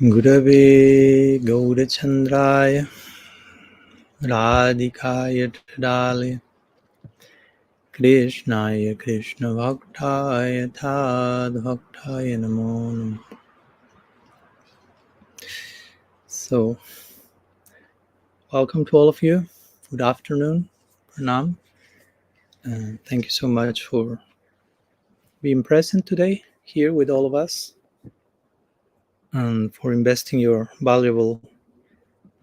Gurave Gaurachandraya Radhikaya Tadale Krishnaya Krishna Bhaktaya Tad Bhaktaya Namo Namo. So, welcome to all of you. Good afternoon. Pranam. Thank you so much for being present today here with all of us and for investing your valuable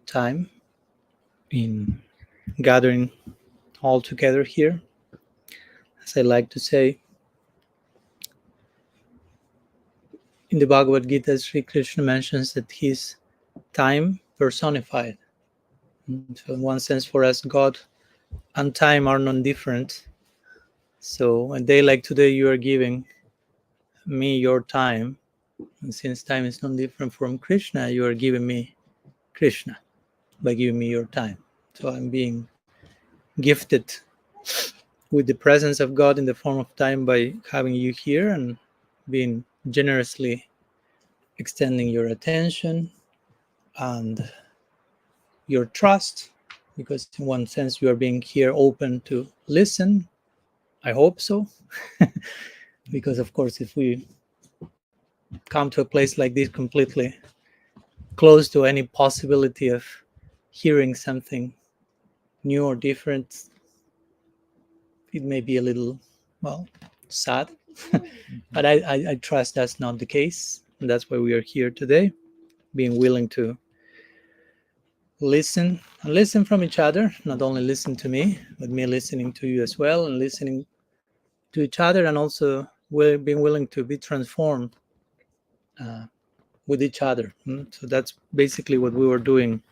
time in gathering all together here. As I like to say, in the Bhagavad Gita, Sri Krishna mentions that he's time personified. So in one sense, for us, God and time are non-different. So a day like today, you are giving me your time. And since time is non-different from Krishna, you are giving me Krishna by giving me your time. So I'm being gifted with the presence of God in the form of time by having you here and being generously extending your attention and your trust, because in one sense you are being here open to listen. I hope so. Because of course, if we come to a place like this completely close to any possibility of hearing something new or different, it may be a little, well, sad. But I trust that's not the case, and that's why we are here today, being willing to listen and listen from each other, not only listen to me, but me listening to you as well, and listening to each other, and also being willing to be transformed with each other. So that's basically what we were doing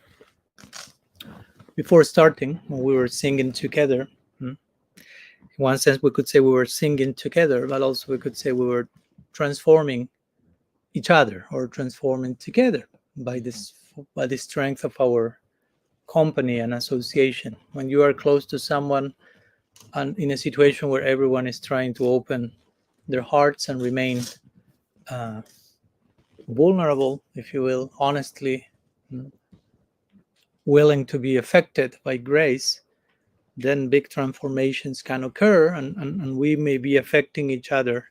before starting, when we were singing together. In one sense, we could say we were singing together, but also we could say we were transforming each other or transforming together by the strength of our company and association. When you are close to someone and in a situation where everyone is trying to open their hearts and remain vulnerable, if you will, honestly willing to be affected by grace, then big transformations can occur, and we may be affecting each other.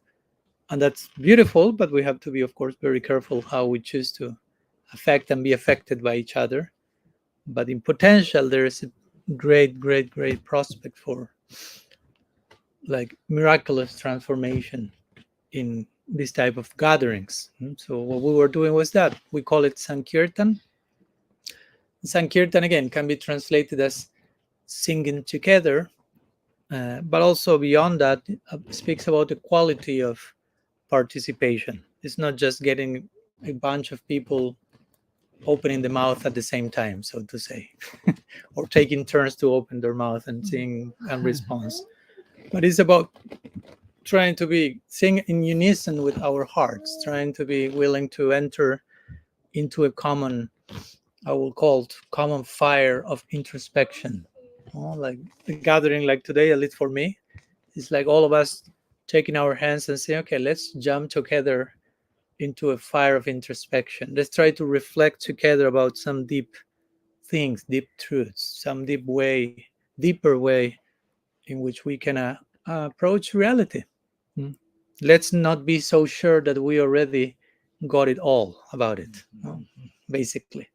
And that's beautiful, but we have to be, of course, very careful how we choose to affect and be affected by each other. But in potential, there is a great prospect for like miraculous transformation in this type of gatherings. So what we were doing was that we call it Sankirtan. Sankirtan again can be translated as singing together, but also beyond that, it speaks about the quality of participation. It's not just getting a bunch of people opening the mouth at the same time, so to say, or taking turns to open their mouth and sing and response. But it's about trying to be sing in unison with our hearts, trying to be willing to enter into a common, I will call it common fire of introspection. Like a gathering like today, at least for me, it's like all of us taking our hands and saying, okay, let's jump together into a fire of introspection. Let's try to reflect together about some deep things, deep truths, some deeper way in which we can approach reality. Let's not be so sure that we already got it all about it, basically.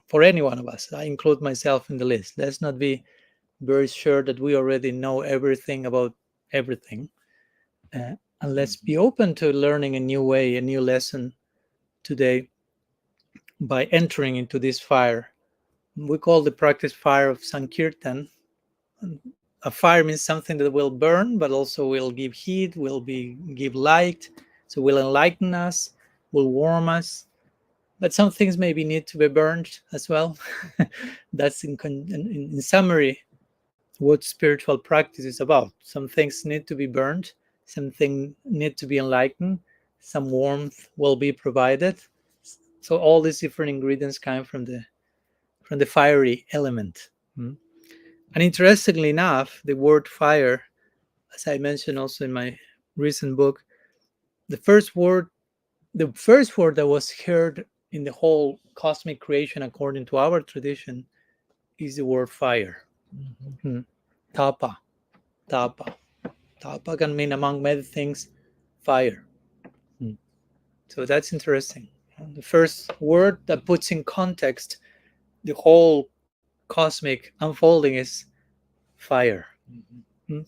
For any one of us, I include myself in the list. Let's not be very sure that we already know everything about everything. And let's be open to learning a new way, a new lesson today by entering into this fire. We call the practice fire of Sankirtan. A fire means something that will burn, but also will give heat, give light, so will enlighten us, will warm us. But some things maybe need to be burned as well. That's in summary what spiritual practice is about. Some things need to be burned, some things need to be enlightened, some warmth will be provided. So all these different ingredients come from the fiery element. And interestingly enough, the word fire, as I mentioned also in my recent book, the first word that was heard in the whole cosmic creation, according to our tradition, is the word fire. Mm-hmm. Tapa, tapa. Tapa can mean, among many things, fire. Mm. So that's interesting. The first word that puts in context the whole cosmic unfolding is fire.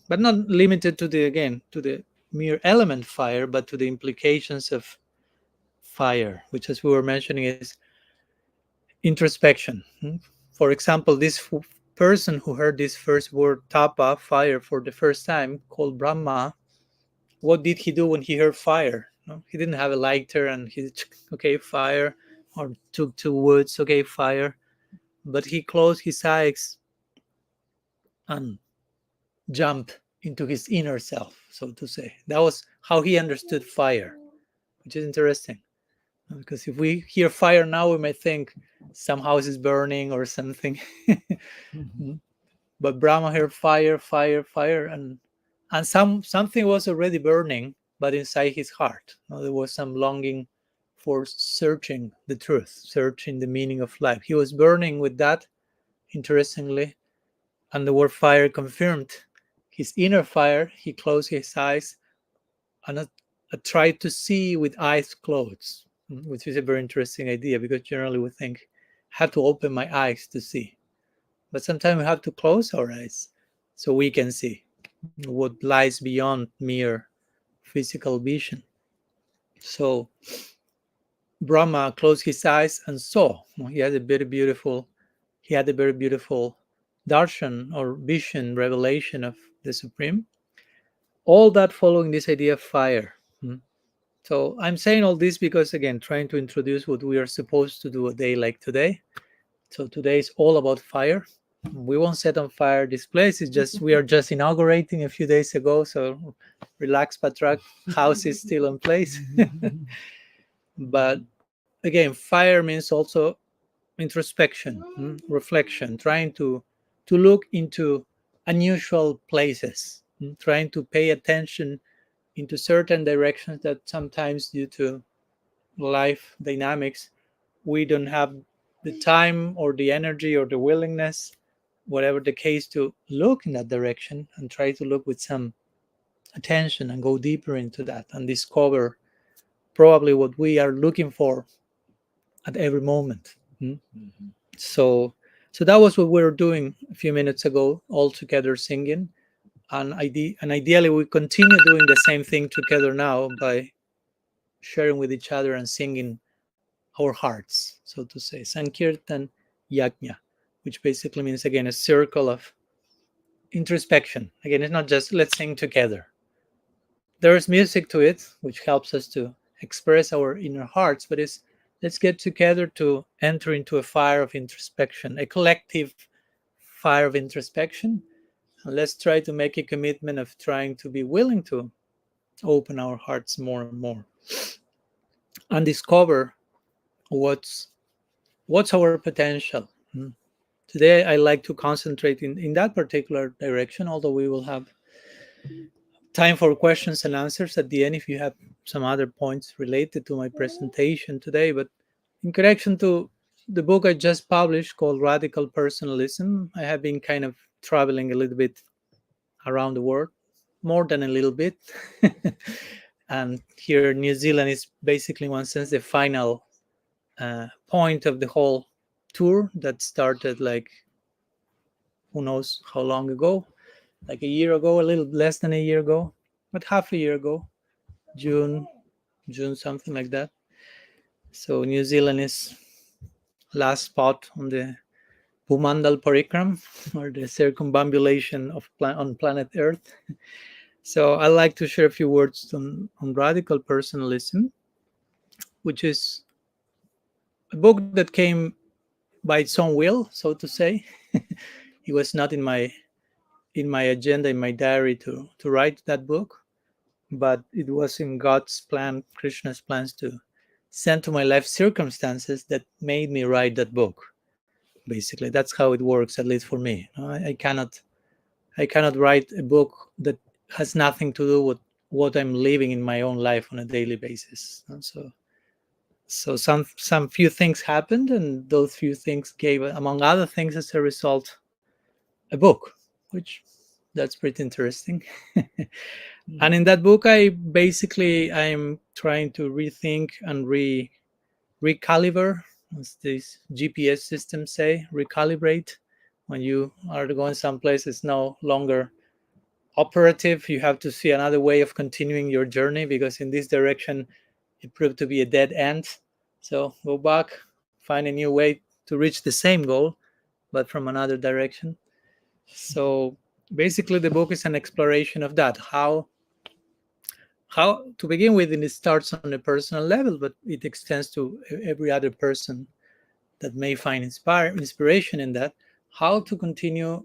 But not limited to the mere element fire, but to the implications of fire, which, as we were mentioning, is introspection. For example, this person who heard this first word tapa, fire, for the first time, called Brahma, what did he do when he heard fire? No? He didn't have a lighter and he, okay, fire, or took two woods, okay, fire. But he closed his eyes and jumped into his inner self, so to say. That was how he understood fire, which is interesting. Because if we hear fire now, we might think some house is burning or something. But Brahma heard fire, fire, fire, and something was already burning, but inside his heart. There was some longing for searching the truth, searching the meaning of life. He was burning with that, interestingly, and the word fire confirmed his inner fire. He closed his eyes and tried to see with eyes closed, which is a very interesting idea, because generally we think, I have to open my eyes to see. But sometimes we have to close our eyes so we can see what lies beyond mere physical vision. So Brahma closed his eyes and saw. He had a very beautiful darshan, or vision, revelation of the Supreme. All that following this idea of fire. So I'm saying all this because, again, trying to introduce what we are supposed to do a day like today. So today is all about fire. We won't set on fire this place. It's just, we are just inaugurating a few days ago. So relax, Patrak. House is still in place. But again, fire means also introspection, reflection, trying to look into unusual places, trying to pay attention into certain directions that sometimes, due to life dynamics, we don't have the time or the energy or the willingness, whatever the case, to look in that direction, and try to look with some attention and go deeper into that and discover probably what we are looking for at every moment. So that was what we were doing a few minutes ago, all together singing. And ideally we continue doing the same thing together now by sharing with each other and singing our hearts, so to say. Sankirtan Yajna, which basically means, again, a circle of introspection. Again, it's not just let's sing together. There's music to it, which helps us to express our inner hearts, but it's let's get together to enter into a fire of introspection, a collective fire of introspection. And let's try to make a commitment of trying to be willing to open our hearts more and more and discover what's our potential. Today I like to concentrate in that particular direction, although we will have time for questions and answers at the end if you have some other points related to my presentation today. But in connection to the book I just published called Radical Personalism, I have been kind of traveling a little bit around the world, more than a little bit. And here New Zealand is basically, in one sense, the final point of the whole tour that started, like, who knows how long ago, like a year ago, a little less than a year ago, but half a year ago, June, something like that. So New Zealand is last spot on the Bhumandal Parikram, or the circumambulation of on planet Earth. So I like to share a few words on radical personalism, which is a book that came by its own will, so to say. It was not in my agenda, in my diary, to write that book, but it was in God's plan, Krishna's plans, to send to my life circumstances that made me write that book. Basically, that's how it works, at least for me. I cannot write a book that has nothing to do with what I'm living in my own life on a daily basis. So So some few things happened, and those few things gave, among other things, as a result, a book, which that's pretty interesting. And in that book, I'm trying to rethink and recalibrate, as these GPS systems say, recalibrate. When you are going someplace, it's no longer operative. You have to see another way of continuing your journey, because in this direction it proved to be a dead end. So go back, find a new way to reach the same goal, but from another direction. So basically the book is an exploration of that, how to begin with, and it starts on a personal level, but it extends to every other person that may find inspiration in that, how to continue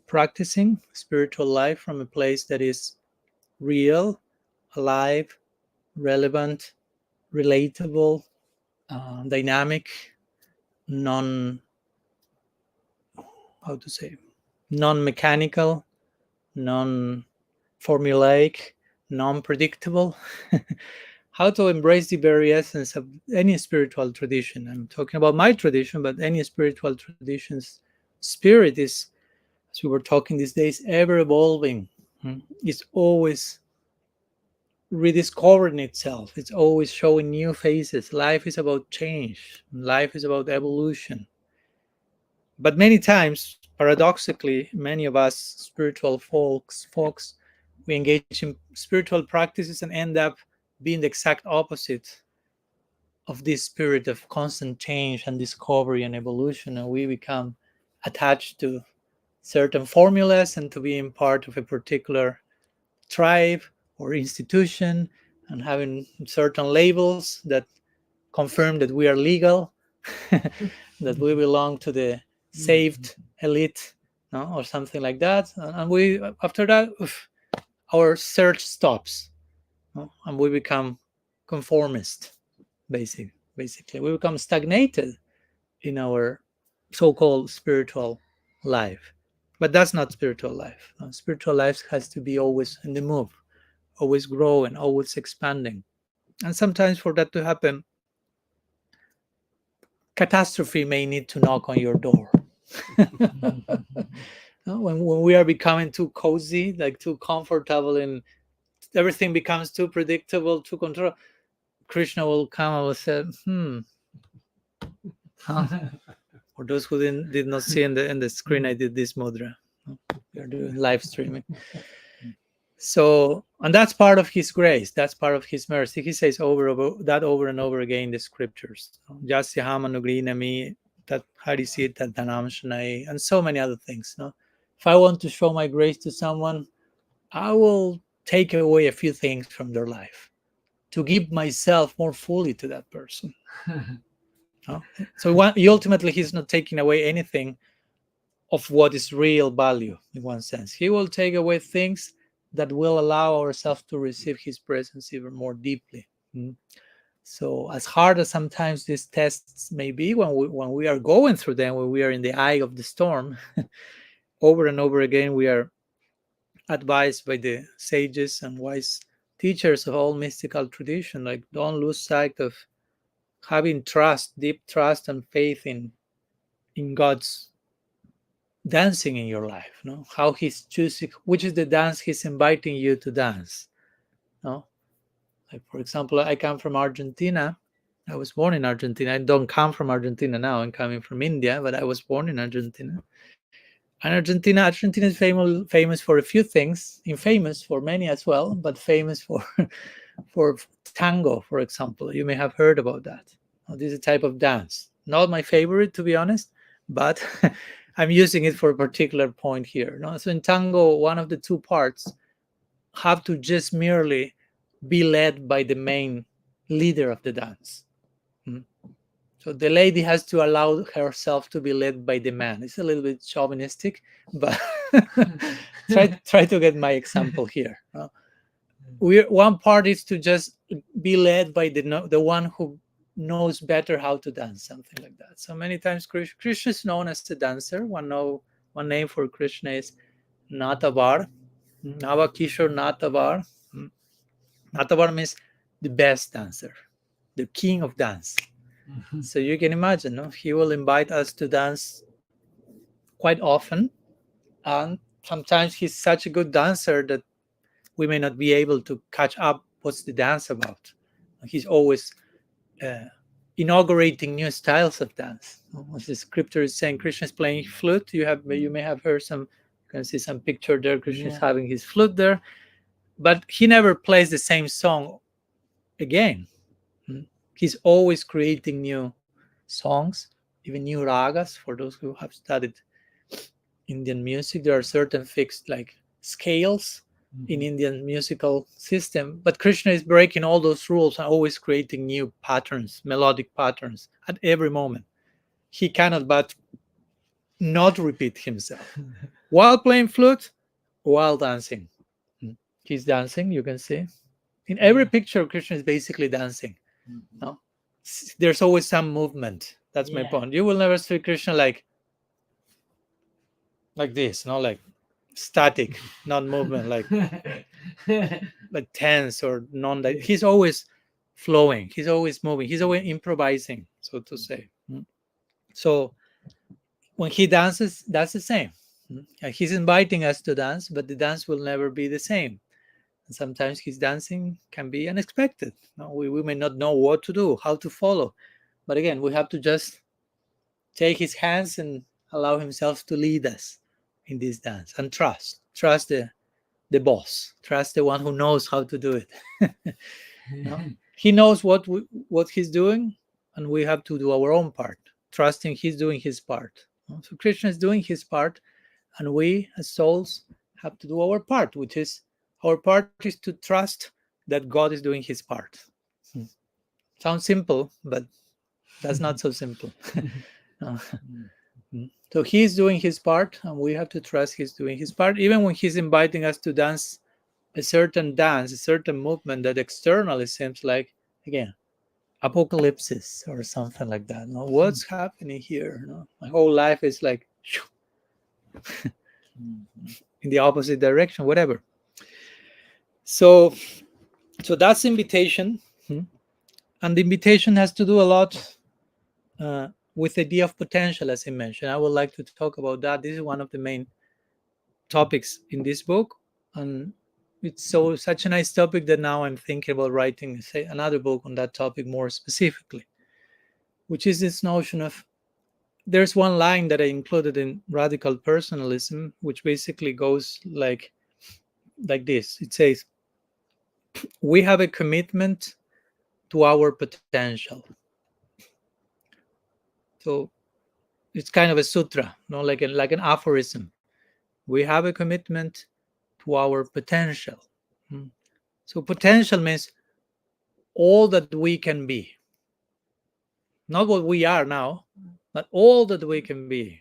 practicing spiritual life from a place that is real, alive, relevant, relatable, dynamic, non how to say non-mechanical, non-formulaic, non-predictable. How to embrace the very essence of any spiritual tradition. I'm talking about my tradition, but any spiritual tradition's spirit is, as we were talking these days, ever evolving. It's always rediscovering itself. It's always showing new faces. Life is about change. Life is about evolution. But many times, paradoxically, many of us spiritual folks, we engage in spiritual practices and end up being the exact opposite of this spirit of constant change and discovery and evolution, and we become attached to certain formulas and to being part of a particular tribe or institution, and having certain labels that confirm that we are legal, that we belong to the saved elite, no, or something like that. And we, after that, our search stops, no? And we become conformist. Basically, we become stagnated in our so-called spiritual life. But that's not spiritual life. No, spiritual life has to be always in the move, always growing, always expanding. And sometimes for that to happen, catastrophe may need to knock on your door. when we are becoming too cozy, like too comfortable, and everything becomes too predictable, too controlled, Krishna will come and will say, huh? For those who did not see in the screen, I did this mudra. We are doing live streaming. So, and that's part of his grace. That's part of his mercy. He says over and over again in the scriptures. Jasyahamanugrinami, that harisit, that dhanamshanai, and so many other things. No? If I want to show my grace to someone, I will take away a few things from their life to give myself more fully to that person. No? So ultimately, he's not taking away anything of what is real value in one sense. He will take away things that will allow ourselves to receive his presence even more deeply. So as hard as sometimes these tests may be, when we are going through them, when we are in the eye of the storm, over and over again, we are advised by the sages and wise teachers of all mystical tradition, like, don't lose sight of having trust, deep trust and faith in God's dancing in your life, no? How he's choosing, which is the dance he's inviting you to dance, no? Like, for example, I come from Argentina. I was born in Argentina. I don't come from Argentina now. I'm coming from India, but I was born in Argentina. And Argentina is famous for a few things, infamous for many as well, but famous for for tango, for example. You may have heard about that. This is a type of dance. Not my favorite, to be honest, but I'm using it for a particular point here. No? So in tango, one of the two parts have to just merely be led by the main leader of the dance. So the lady has to allow herself to be led by the man. It's a little bit chauvinistic, but try to get my example here. One part is to just be led by the one who knows better how to dance, something like that. So many times Krishna is known as the dancer. One name for Krishna is Natavar, Navakishore Natavar. Natavar means the best dancer, the king of dance. So you can imagine, no? He will invite us to dance quite often, and sometimes he's such a good dancer that we may not be able to catch up what's the dance about. He's always inaugurating new styles of dance. As the scripture is saying, Krishna is playing flute. You may have heard some. You can see some picture there. Krishna is having his flute there, but he never plays the same song again. He's always creating new songs, even new ragas. For those who have studied Indian music, there are certain fixed like scales in Indian musical system, but Krishna is breaking all those rules and always creating new patterns, melodic patterns at every moment. He cannot but not repeat himself while playing flute, while dancing. He's dancing, you can see. In every picture, Krishna is basically dancing. No? There's always some movement. That's my point. You will never see Krishna like this, like static, not movement, like tense or non. He's always flowing. He's always moving. He's always improvising, so to say. So when he dances, that's the same. He's inviting us to dance, but the dance will never be the same. And sometimes his dancing can be unexpected. We may not know what to do, how to follow, but again, we have to just take his hands and allow himself to lead us in this dance, and trust the boss, trust the one who knows how to do it. He knows what he's doing, and we have to do our own part, trusting he's doing his part. So Krishna is doing his part, and we as souls have to do our part, which is our part is to trust that God is doing his part. Sounds simple, but that's not so simple. So he's doing his part, and we have to trust he's doing his part, even when he's inviting us to dance a certain dance, a certain movement that externally seems like, again, apocalypse or something like that. What's happening here? My whole life is like in the opposite direction, whatever. So that's invitation, and the invitation has to do a lot with the idea of potential, as I mentioned. I would like to talk about that. This is one of the main topics in this book, and it's such a nice topic that now I'm thinking about writing, say, another book on that topic more specifically, which is this notion of, there's one line that I included in Radical Personalism, which basically goes like this. It says, we have a commitment to our potential. So it's kind of a sutra, like an aphorism. We have a commitment to our potential. So potential means all that we can be. Not what we are now, but all that we can be.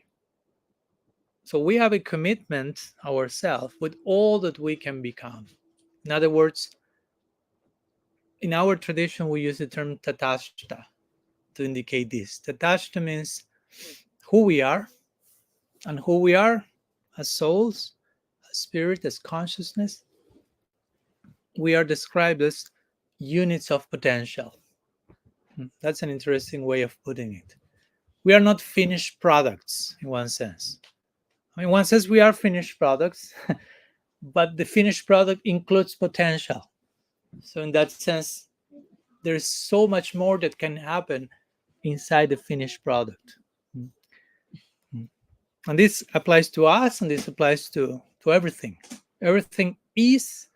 So we have a commitment ourselves with all that we can become. In other words, in our tradition, we use the term tatashta to indicate this. Tatashta means who we are, and who we are as souls, as spirit, as consciousness. We are described as units of potential. That's an interesting way of putting it. We are not finished products in one sense. In one sense, we are finished products, but the finished product includes potential. So in that sense, there's so much more that can happen inside the finished product. And this applies to us, and this applies to everything. Everything is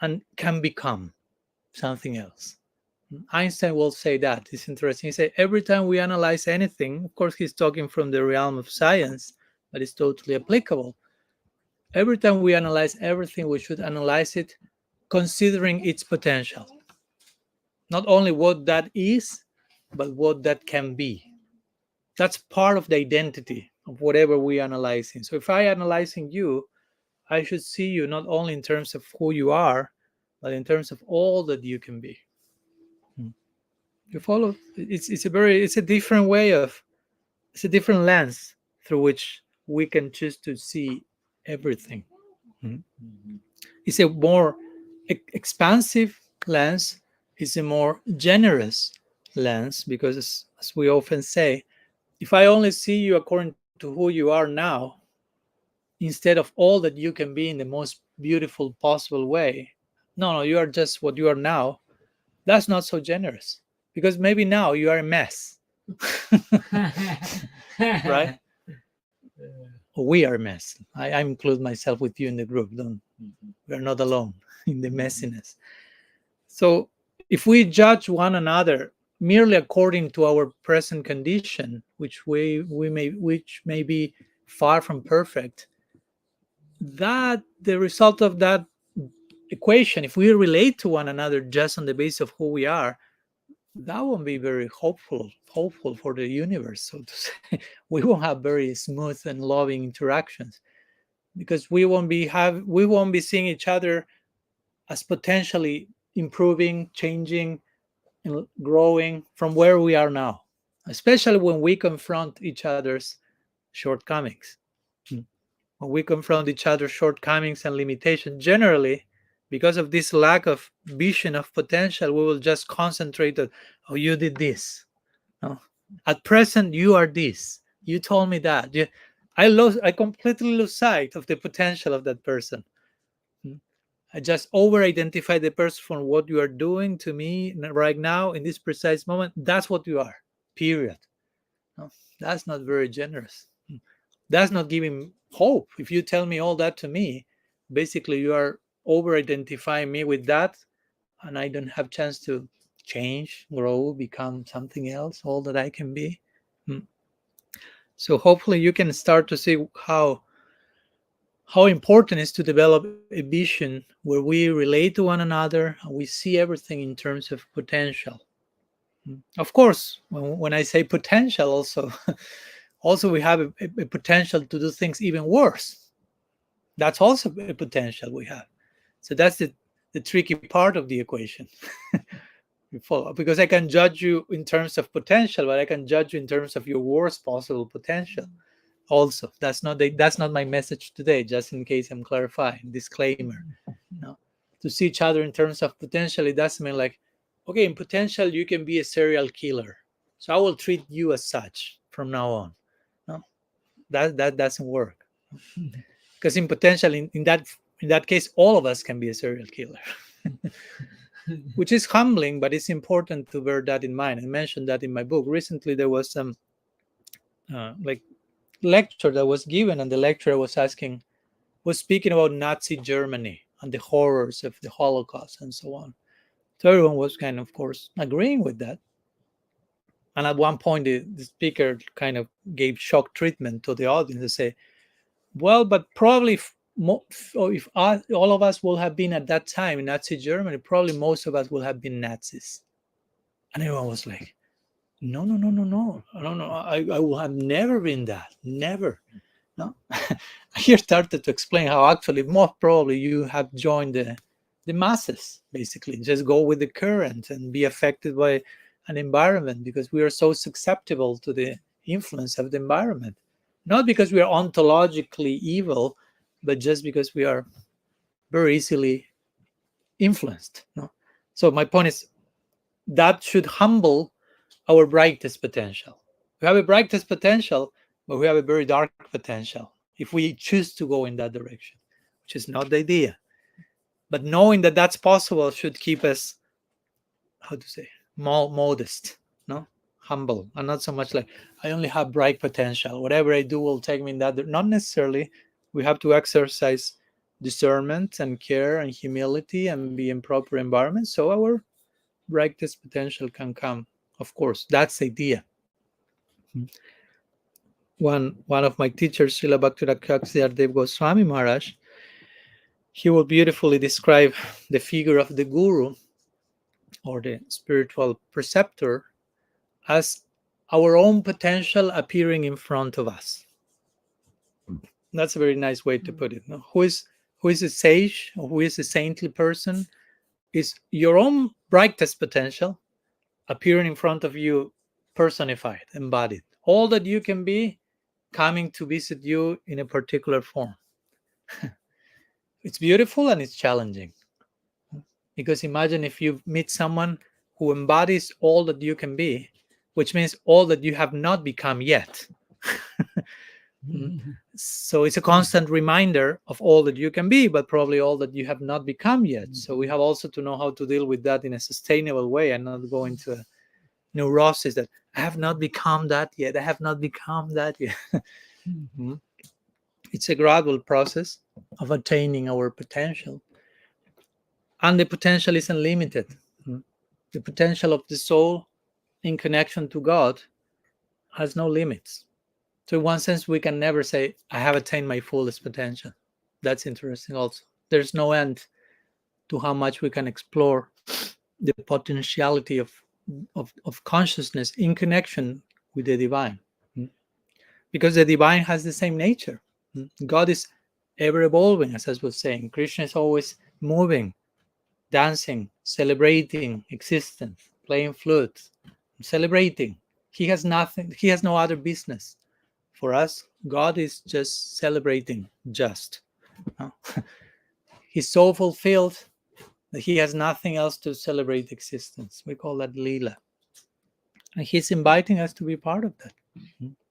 and can become something else. Einstein will say that. It's interesting. He said, every time we analyze anything, of course, he's talking from the realm of science, but it's totally applicable. Every time we analyze everything, we should analyze it considering its potential. Not only what that is, but what that can be. That's part of the identity of whatever we're analyzing. So if I'm analyzing you, I should see you not only in terms of who you are, but in terms of all that you can be. You follow? It's a different way of, it's a different lens through which we can choose to see everything. It's a more expansive lens. It's a more generous lens, because as we often say, if I only see you according to who you are now, instead of all that you can be in the most beautiful possible way, no, you are just what you are now. That's not so generous, because maybe now you are a mess. Right? We are a mess. I include myself with you in the group. Don't We're not alone in the messiness. So if we judge one another merely according to our present condition, which may be far from perfect, that the result of that equation, if we relate to one another just on the basis of who we are, that won't be very hopeful for the universe, so to say. We won't have very smooth and loving interactions, because we won't be seeing each other as potentially improving, changing, and growing from where we are now, especially when we confront each other's shortcomings. When we confront each other's shortcomings and limitations, generally, because of this lack of vision of potential, we will just concentrate on, oh, you did this. No? At present, you are this. You told me that. I completely lose sight of the potential of that person. I just over identify the person from what you are doing to me right now in this precise moment. That's what you are, period. No, that's not very generous. That's not giving hope. If you tell me all that to me, basically you are over identifying me with that, and I don't have chance to change, grow, become something else, all that I can be. So hopefully you can start to see how important it is to develop a vision where we relate to one another and we see everything in terms of potential. Of course, when I say potential, also we have a potential to do things even worse. That's also a potential we have. So that's the tricky part of the equation. Because I can judge you in terms of potential, but I can judge you in terms of your worst possible potential. Also, that's not my message today. Just in case I'm clarifying, disclaimer. No, to see each other in terms of potential, it doesn't mean like, okay, in potential you can be a serial killer, so I will treat you as such from now on. No, that doesn't work, because in potential, in that case, all of us can be a serial killer. Which is humbling, but it's important to bear that in mind. I mentioned that in my book. Recently, there was some like lecture that was given, and the lecturer was speaking about Nazi Germany and the horrors of the Holocaust and so on. So everyone was kind of course, agreeing with that. And at one point, the speaker kind of gave shock treatment to the audience and say, well, but probably if all of us will have been at that time in Nazi Germany, probably most of us will have been Nazis. And everyone was like, no, I will have never been that, never. No. He started to explain how actually most probably you have joined the masses, basically. Just go with the current and be affected by an environment, because we are so susceptible to the influence of the environment. Not because we are ontologically evil, but just because we are very easily influenced. No? So my point is that should humble our brightest potential. We have a brightest potential, but we have a very dark potential if we choose to go in that direction, which is not the idea. But knowing that that's possible should keep us, how to say, more modest, no, humble, and not so much like I only have bright potential. Whatever I do will take me in that. Not necessarily. We have to exercise discernment and care and humility and be in proper environments so our brightest potential can come. Of course, that's the idea. One of my teachers, Srila Bhakti Goswami Maharaj, he will beautifully describe the figure of the guru or the spiritual preceptor as our own potential appearing in front of us. That's a very nice way to put it. No? Who is a sage, or who is a saintly person, is your own brightest potential appearing in front of you, personified, embodied. All that you can be coming to visit you in a particular form. It's beautiful and it's challenging, because imagine if you meet someone who embodies all that you can be, which means all that you have not become yet. So it's a constant reminder of all that you can be, but probably all that you have not become yet. So we have also to know how to deal with that in a sustainable way and not go into a neurosis that I have not become that yet. I have not become that yet. It's a gradual process of attaining our potential. And the potential is unlimited. The potential of the soul in connection to God has no limits. So in one sense, we can never say, I have attained my fullest potential. That's interesting also. There's no end to how much we can explore the potentiality of consciousness in connection with the divine. Because the divine has the same nature. God is ever evolving, as I was saying. Krishna is always moving, dancing, celebrating existence, playing flute, celebrating. He has nothing, he has no other business. For us, God is just celebrating, just. He's so fulfilled that he has nothing else to celebrate existence. We call that Leela. And he's inviting us to be part of that,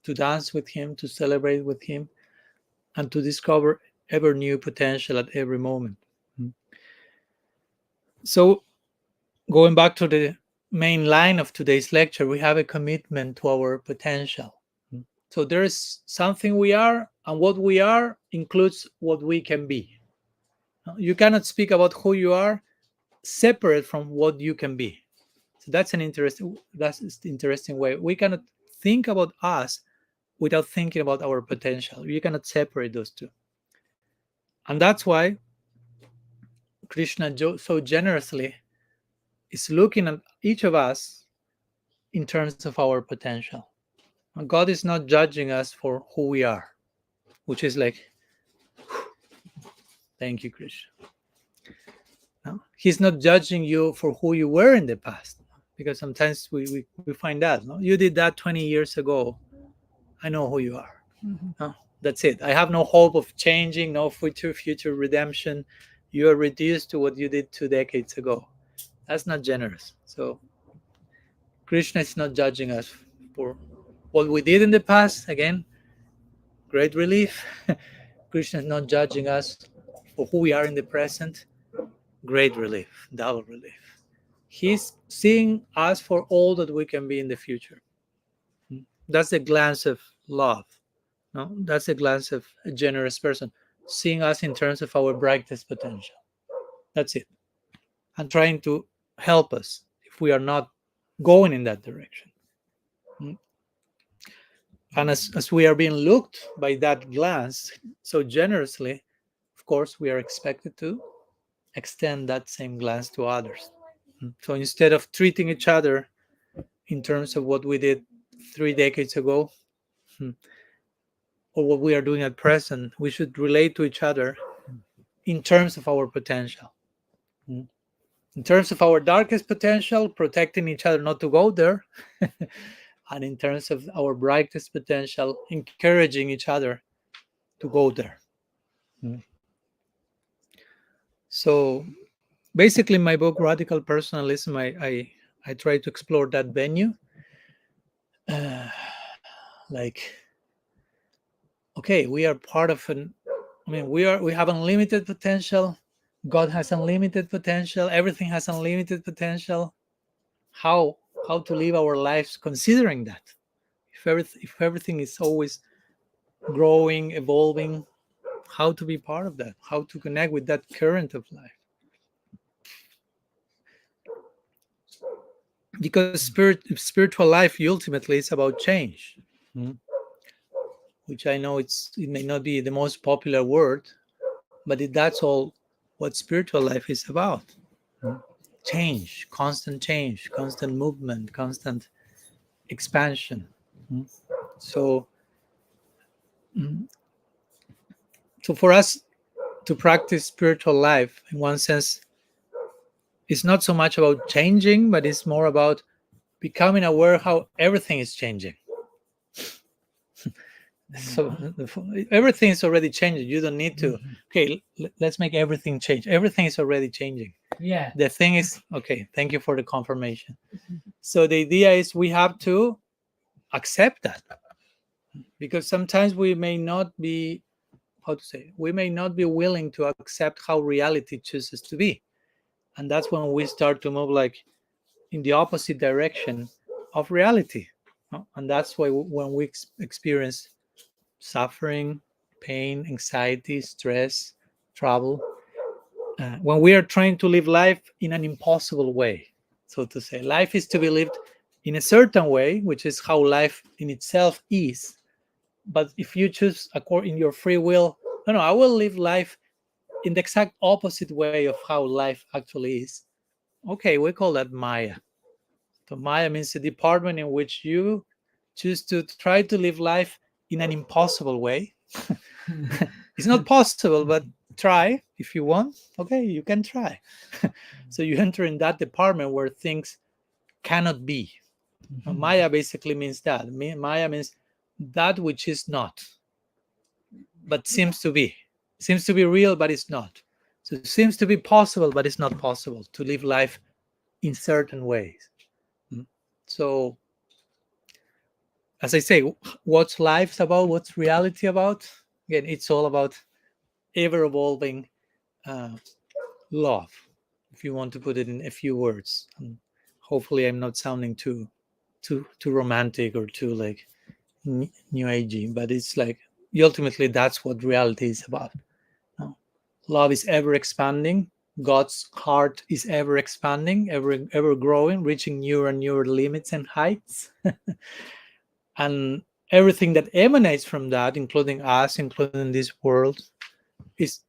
to dance with him, to celebrate with him, and to discover ever new potential at every moment. So, going back to the main line of today's lecture, we have a commitment to our potential. So there is something we are, and what we are includes what we can be. You cannot speak about who you are separate from what you can be. So that's an interesting way. We cannot think about us without thinking about our potential. You cannot separate those two. And that's why Krishna so generously is looking at each of us in terms of our potential. And God is not judging us for who we are, which is like, thank you, Krishna. No? He's not judging you for who you were in the past, because sometimes we find that. No? You did that 20 years ago. I know who you are. No? That's it. I have no hope of changing, no future redemption. You are reduced to what you did 2 decades ago. That's not generous. So Krishna is not judging us for what we did in the past. Again, great relief. Krishna is not judging us for who we are in the present. Great relief, double relief. He's seeing us for all that we can be in the future. That's a glance of love. No, that's a glance of a generous person, seeing us in terms of our brightest potential. That's it. And trying to help us if we are not going in that direction. And as we are being looked by that glance so generously, of course, we are expected to extend that same glance to others. So instead of treating each other in terms of what we did 3 decades ago, or what we are doing at present, we should relate to each other in terms of our potential. In terms of our darkest potential, protecting each other not to go there. And in terms of our brightest potential, encouraging each other to go there. So basically, in my book, Radical Personalism, I try to explore that venue. Okay, we are part of we have unlimited potential. God has unlimited potential. Everything has unlimited potential. How to live our lives considering that? If everything is always growing, evolving, how to be part of that? How to connect with that current of life? Because spiritual life ultimately is about change, which I know it may not be the most popular word, but that's all what spiritual life is about. Change, constant movement, constant expansion. So for us to practice spiritual life, in one sense, it's not so much about changing, but it's more about becoming aware how everything is changing. So everything is already changing. You don't need to, okay, let's make everything change. Everything is already changing. Yeah. The thing is, okay, thank you for the confirmation. So the idea is we have to accept that, because sometimes we may not be, how to say, we may not be willing to accept how reality chooses to be. And that's when we start to move like in the opposite direction of reality. And that's why when we experience suffering, pain, anxiety, stress, trouble, when we are trying to live life in an impossible way, so to say, life is to be lived in a certain way, which is how life in itself is. But if you choose according your free will, no, I will live life in the exact opposite way of how life actually is. Okay, we call that Maya. So Maya means the department in which you choose to try to live life in an impossible way. It's not possible, but try if you want. Okay, you can try. So you enter in that department where things cannot be. Maya basically means that. Maya means that which is not, but seems to be real, but it's not. So it seems to be possible, but it's not possible to live life in certain ways. So, as I say, what's life about? What's reality about? Again, it's all about ever evolving love, if you want to put it in a few words. And hopefully, I'm not sounding too romantic or too like new agey, but it's like ultimately that's what reality is about. Love is ever expanding. God's heart is ever expanding, ever growing, reaching newer and newer limits and heights. And everything that emanates from that, including us, including this world, is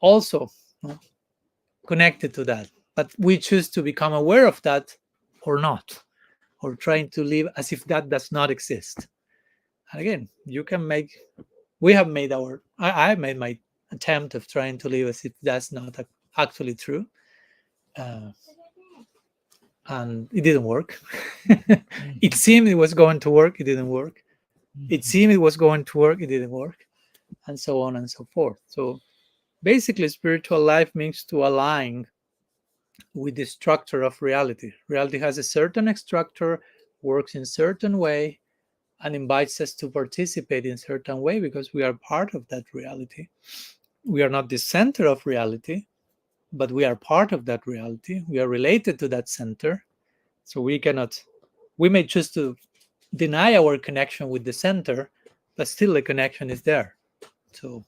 also connected to that. But we choose to become aware of that or not, or trying to live as if that does not exist. And again, you can make, we have made I have made my attempt of trying to live as if that's not actually true. And it didn't work. It seemed it was going to work, it didn't work. It seemed it was going to work, it didn't work, and so on and so forth. So basically, spiritual life means to align with the structure of reality. Reality has a certain structure, works in certain way, and invites us to participate in certain way because we are part of that reality. We are not the center of reality, but we are part of that reality. We are related to that center. So we may choose to deny our connection with the center, but still the connection is there. So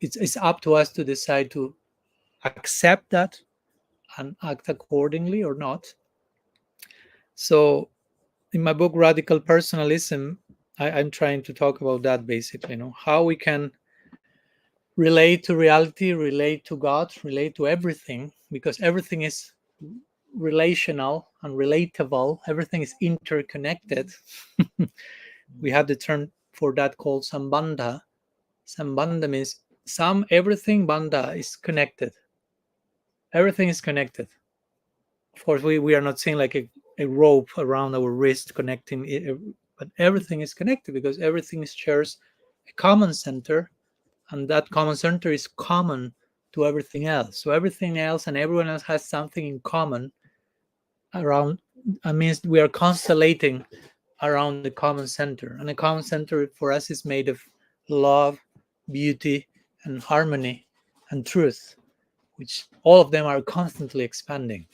it's up to us to decide to accept that and act accordingly or not. So in my book Radical Personalism, I'm trying to talk about that basically, how we can relate to reality, relate to God, relate to everything, because everything is relational and relatable. Everything is interconnected. We have the term for that called sambandha. Sambandha means everything, bandha is connected. Everything is connected. Of course, we are not saying like a rope around our wrist connecting it, but everything is connected because everything shares a common center, and that common center is common to everything else. So everything else and everyone else has something in common around. It means we are constellating around the common center, and the common center for us is made of love, beauty, and harmony and truth, which all of them are constantly expanding.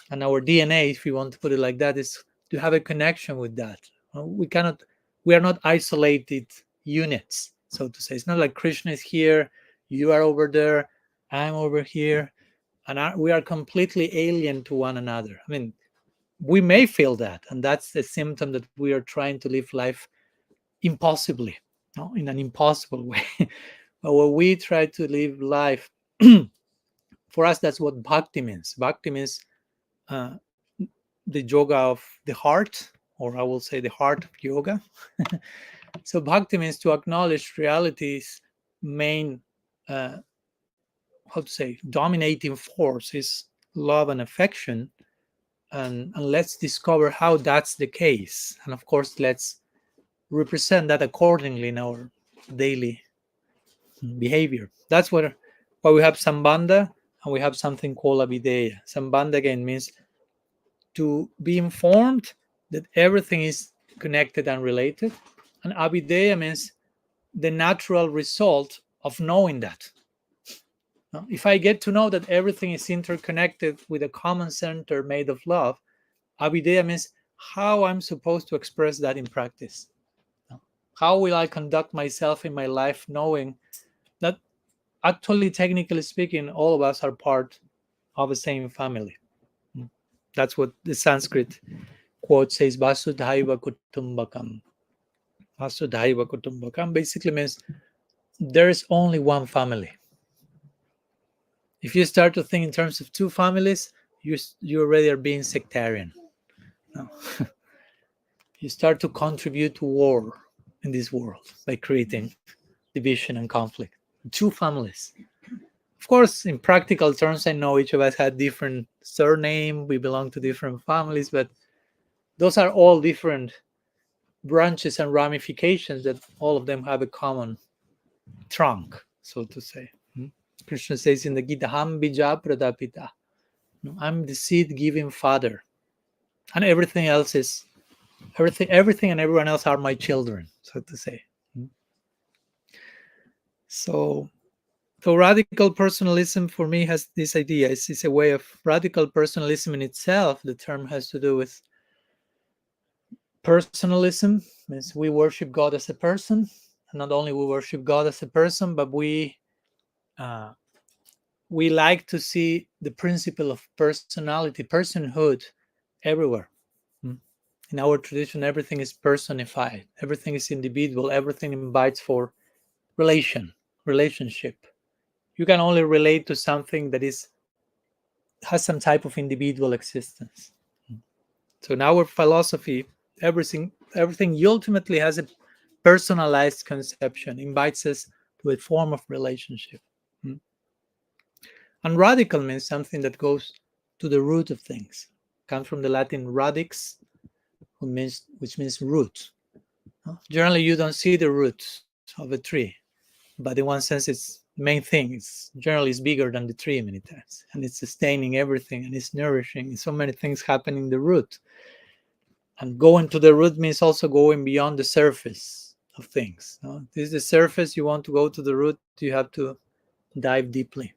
And our DNA, if you want to put it like that, is to have a connection with that. We are not isolated units, so to say. It's not like Krishna is here, you are over there, I'm over here, and we are completely alien to one another. I mean, we may feel that, and that's the symptom that we are trying to live life impossibly, in an impossible way. But when we try to live life, for us, that's what bhakti means. Bhakti means the yoga of the heart, or I will say the heart of yoga. So bhakti means to acknowledge reality's main, how to say, dominating force is love and affection. And let's discover how that's the case. And of course, let's represent that accordingly in our daily behavior. That's why we have Sambandha and we have something called Avideya. Sambandha again means to be informed that everything is connected and related, and Avideya means the natural result of knowing that. Now, if I get to know that everything is interconnected with a common center made of love, Avideya means how I'm supposed to express that in practice. How will I conduct myself in my life knowing that actually, technically speaking, all of us are part of the same family? That's what the Sanskrit quote says, Vasudhaiva Kutumbakam. Vasudhaiva Kutumbakam basically means there is only one family. If you start to think in terms of two families, you already are being sectarian. No. You start to contribute to war in this world by creating division and conflict. Two families. Of course, in practical terms, I know each of us had different surname, we belong to different families, but those are all different branches and ramifications that all of them have a common trunk, so to say. Krishna says in the Gita, Ham bija pradapita. I'm the seed-giving father. And everything else is everything and everyone else are my children, so to say. So radical personalism for me has this idea. It's a way of radical personalism in itself. The term has to do with personalism, means we worship God as a person. And not only we worship God as a person, but we like to see the principle of personality, personhood everywhere. In our tradition, everything is personified, everything is individual, everything invites for relationship. You can only relate to something that has some type of individual existence. So in our philosophy, everything ultimately has a personalized conception, invites us to a form of relationship. And radical means something that goes to the root of things. Comes from the Latin radix, which means root. Generally, you don't see the roots of a tree, but in one sense, its main thing is generally bigger than the tree many times, and it's sustaining everything, and it's nourishing. And so many things happen in the root. And going to the root means also going beyond the surface of things. This is the surface. You want to go to the root, you have to dive deeply.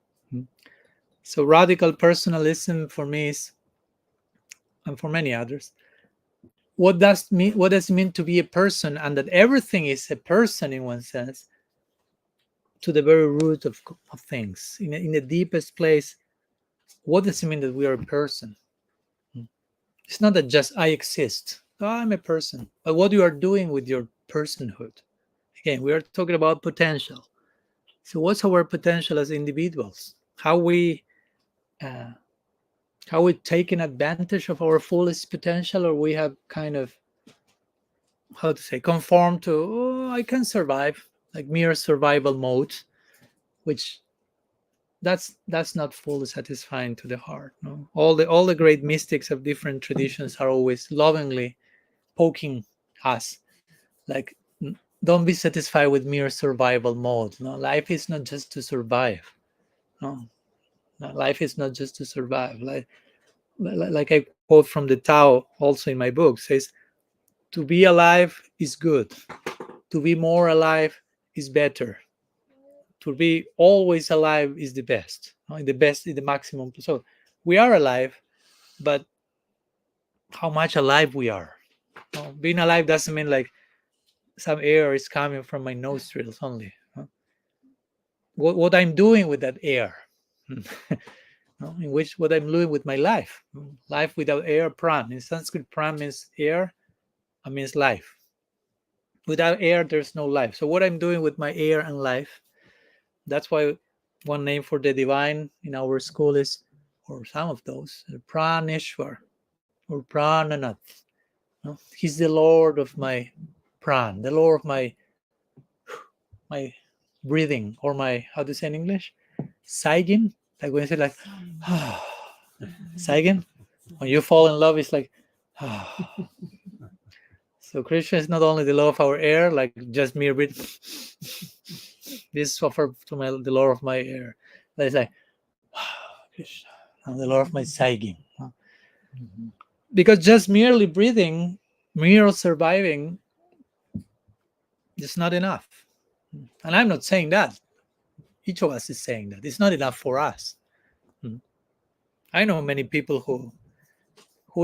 So radical personalism for me is, and for many others, what does it mean to be a person, and that everything is a person in one sense, to the very root of things. In the deepest place, what does it mean that we are a person? It's not that just I exist. Oh, I'm a person. But what you are doing with your personhood. Again, we are talking about potential. So what's our potential as individuals? How we taking advantage of our fullest potential, or we have kind of, conform to, I can survive, like mere survival mode, which that's not fully satisfying to the heart. No, all the great mystics of different traditions are always lovingly poking us, like, don't be satisfied with mere survival mode. No, life is not just to survive. No, life is not just to survive. Like I quote from the Tao, also in my book, says, to be alive is good. To be more alive is better. To be always alive is the best. The best is the maximum. So we are alive, but how much alive we are. Being alive doesn't mean like some air is coming from my nostrils only. What I'm doing with that air, in which what I'm doing with my life. Life without air, pran. In Sanskrit, pran means air, and means life. Without air, there's no life. So what I'm doing with my air and life, that's why one name for the divine in our school is, or some of those, Praneshwar or Prananath. He's the Lord of my pran, the Lord of my breathing, or my, how do you say in English? Saigin. Like when you say like, Saigin, when you fall in love, it's like, So Krishna is not only the law of our air, like just mere breath. This offer to the law of my air. But it's like Krishna, and the law of my saiging. Because just merely breathing, mere surviving, is not enough. And I'm not saying that. Each of us is saying that. It's not enough for us. I know many people who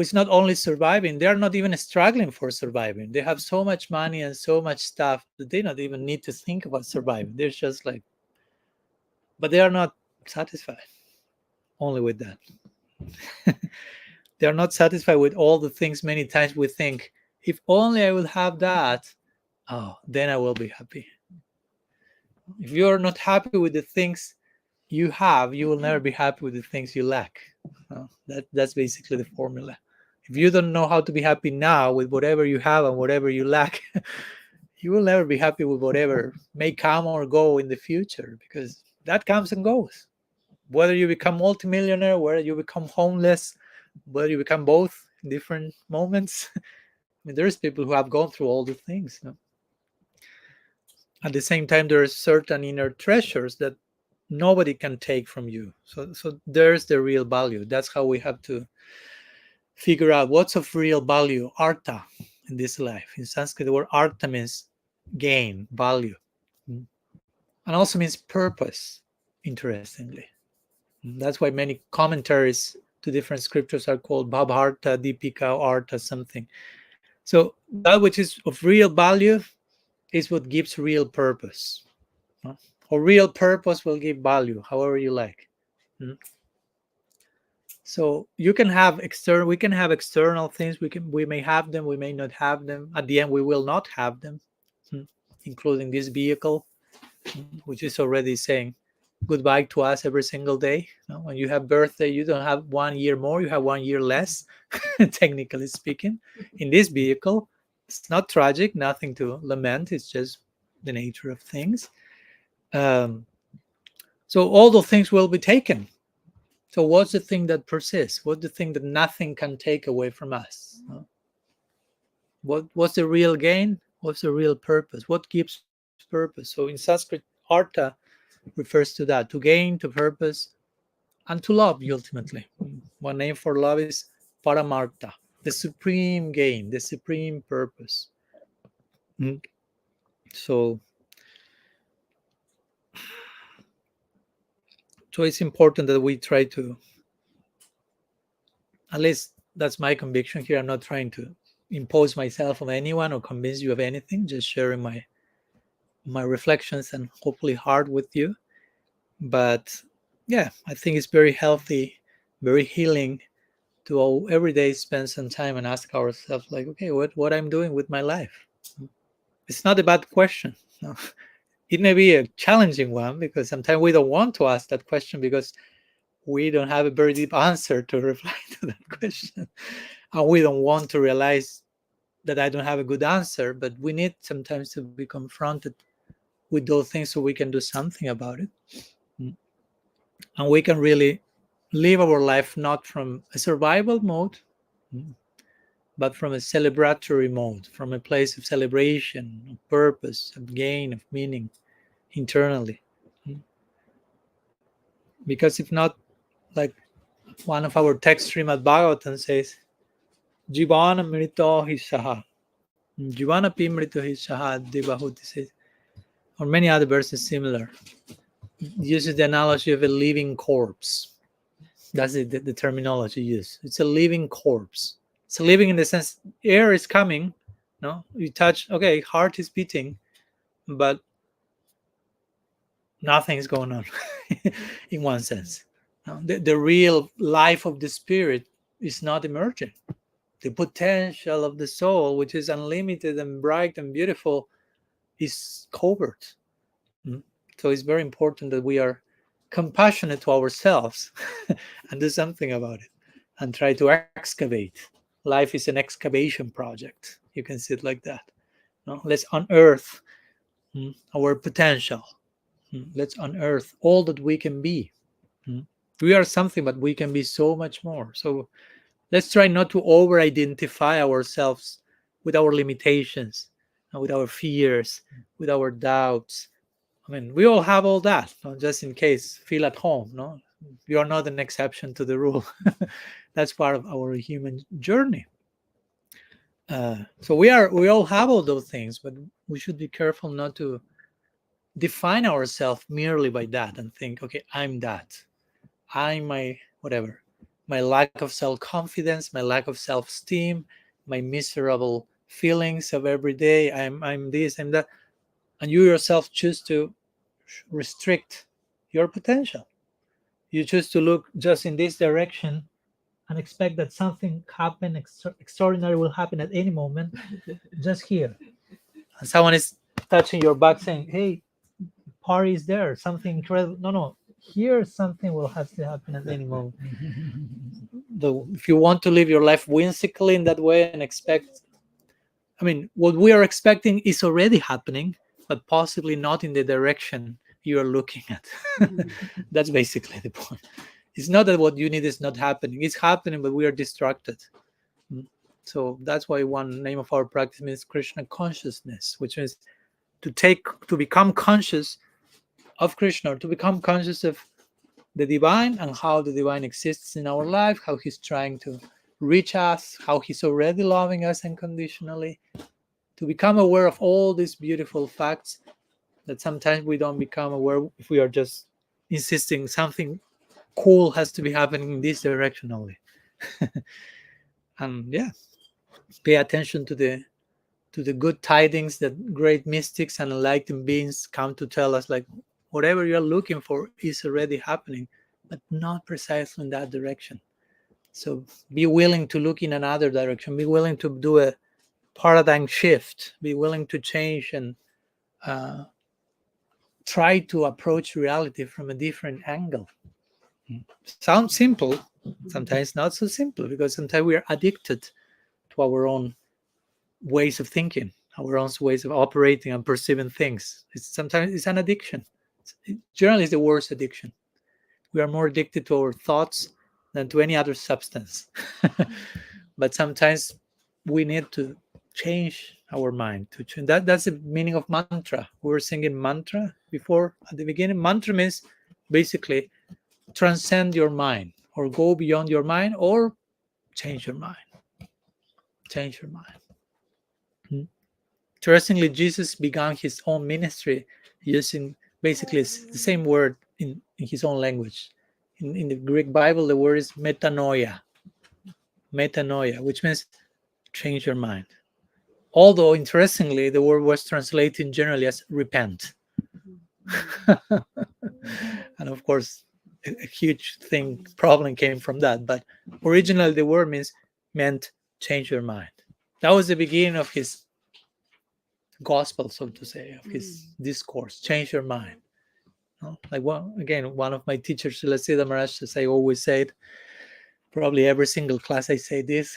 is not only surviving, they are not even struggling for surviving. They have so much money and so much stuff that they not even need to think about surviving. They're just like, but they are not satisfied only with that. They are not satisfied with all the things. Many times we think, if only I will have that, oh, then I will be happy. If you are not happy with the things you have, you will never be happy with the things you lack. That's basically the formula. If you don't know how to be happy now with whatever you have and whatever you lack, you will never be happy with whatever may come or go in the future, because that comes and goes. Whether you become multimillionaire, whether you become homeless, whether you become both in different moments. I mean, there's people who have gone through all the things. At the same time, there are certain inner treasures that nobody can take from you. So there's the real value. That's how we have to figure out what's of real value, artha, in this life. In Sanskrit, the word artha means gain, value, and also means purpose, interestingly. That's why many commentaries to different scriptures are called Bhabharta, Deepika, Artha, something. So that which is of real value is what gives real purpose. Or real purpose will give value, however you like. So you can have we can have external things. We may have them, we may not have them. At the end, we will not have them, including this vehicle, which is already saying goodbye to us every single day. When you have birthday, you don't have 1 year more, you have 1 year less, technically speaking. In this vehicle, it's not tragic, nothing to lament. It's just the nature of things. So all the things will be taken. So what's the thing that persists? What's the thing that nothing can take away from us? What's the real gain? What's the real purpose? What gives purpose? So in Sanskrit, artha refers to that, to gain, to purpose, and to love, ultimately. One name for love is paramartha, the supreme gain, the supreme purpose. So it's important that we try to, at least that's my conviction here. I'm not trying to impose myself on anyone or convince you of anything, just sharing my reflections and hopefully heart with you. But yeah, I think it's very healthy, very healing to every day spend some time and ask ourselves, like, okay, what I'm doing with my life. It's not a bad question. No. It may be a challenging one, because sometimes we don't want to ask that question because we don't have a very deep answer to reply to that question. And we don't want to realize that I don't have a good answer, but we need sometimes to be confronted with those things so we can do something about it. And we can really live our life not from a survival mode, but from a celebratory mode, from a place of celebration, of purpose, of gain, of meaning internally. Because if not, like one of our text stream at Bhagavatam says, Jivana mrito hi saha. Jivana pi mrito hi saha, Devahuti says. Or many other verses similar. It uses the analogy of a living corpse. That's the terminology used. It's a living corpse. It's living in the sense air is coming. No, you touch. Okay, heart is beating, but nothing is going on. In one sense, the real life of the spirit is not emerging. The potential of the soul, which is unlimited and bright and beautiful, is covered. So it's very important that we are compassionate to ourselves and do something about it and try to excavate. Life is an excavation project. You can see it like that. No? Let's unearth our potential. Let's unearth all that we can be. We are something, but we can be so much more. So let's try not to over-identify ourselves with the with our limitations, and with our fears, with our doubts. I mean, we all have all that. No? Just in case, feel at home. No, you are not an exception to the rule. That's part of our human journey. So we all have all those things, but we should be careful not to define ourselves merely by that and think, okay, I'm that. I'm my whatever. My lack of self-confidence, my lack of self-esteem, my miserable feelings of every day. I'm this, I'm that. And you yourself choose to restrict your potential. You choose to look just in this direction and expect that something extraordinary will happen at any moment, just here. And someone is touching your back saying, hey, party is there, something incredible. No, here something will have to happen at any moment. If you want to live your life whimsically in that way and expect, I mean, what we are expecting is already happening, but possibly not in the direction you are looking at. That's basically the point. It's not that what you need is not happening. It's happening, but we are distracted. So that's why one name of our practice means Krishna consciousness, which means to become conscious of Krishna, or to become conscious of the divine and how the divine exists in our life, how he's trying to reach us, how he's already loving us unconditionally. To become aware of all these beautiful facts that sometimes we don't become aware if we are just insisting something cool has to be happening in this direction only. And yeah, pay attention to the good tidings that great mystics and enlightened beings come to tell us, like whatever you're looking for is already happening, but not precisely in that direction. So be willing to look in another direction, be willing to do a paradigm shift, be willing to change and try to approach reality from a different angle. Sounds simple, sometimes not so simple, because sometimes we are addicted to our own ways of thinking, our own ways of operating and perceiving things. Sometimes it's an addiction. Generally, it's the worst addiction. We are more addicted to our thoughts than to any other substance. But sometimes we need to change our mind. That's the meaning of mantra. We were singing mantra before at the beginning. Mantra means basically transcend your mind, or go beyond your mind, or change your mind. Change your mind. Interestingly, Jesus began his own ministry using basically the same word in his own language. In the Greek Bible, the word is metanoia. Metanoia, which means change your mind. Although, interestingly, the word was translated generally as repent. And of course, a huge problem came from that. But originally, the word meant change your mind. That was the beginning of his gospel, so to say, of his discourse. Change your mind. Like, well, again, one of my teachers, Siddha Maharaj, as I always said, probably every single class I say this.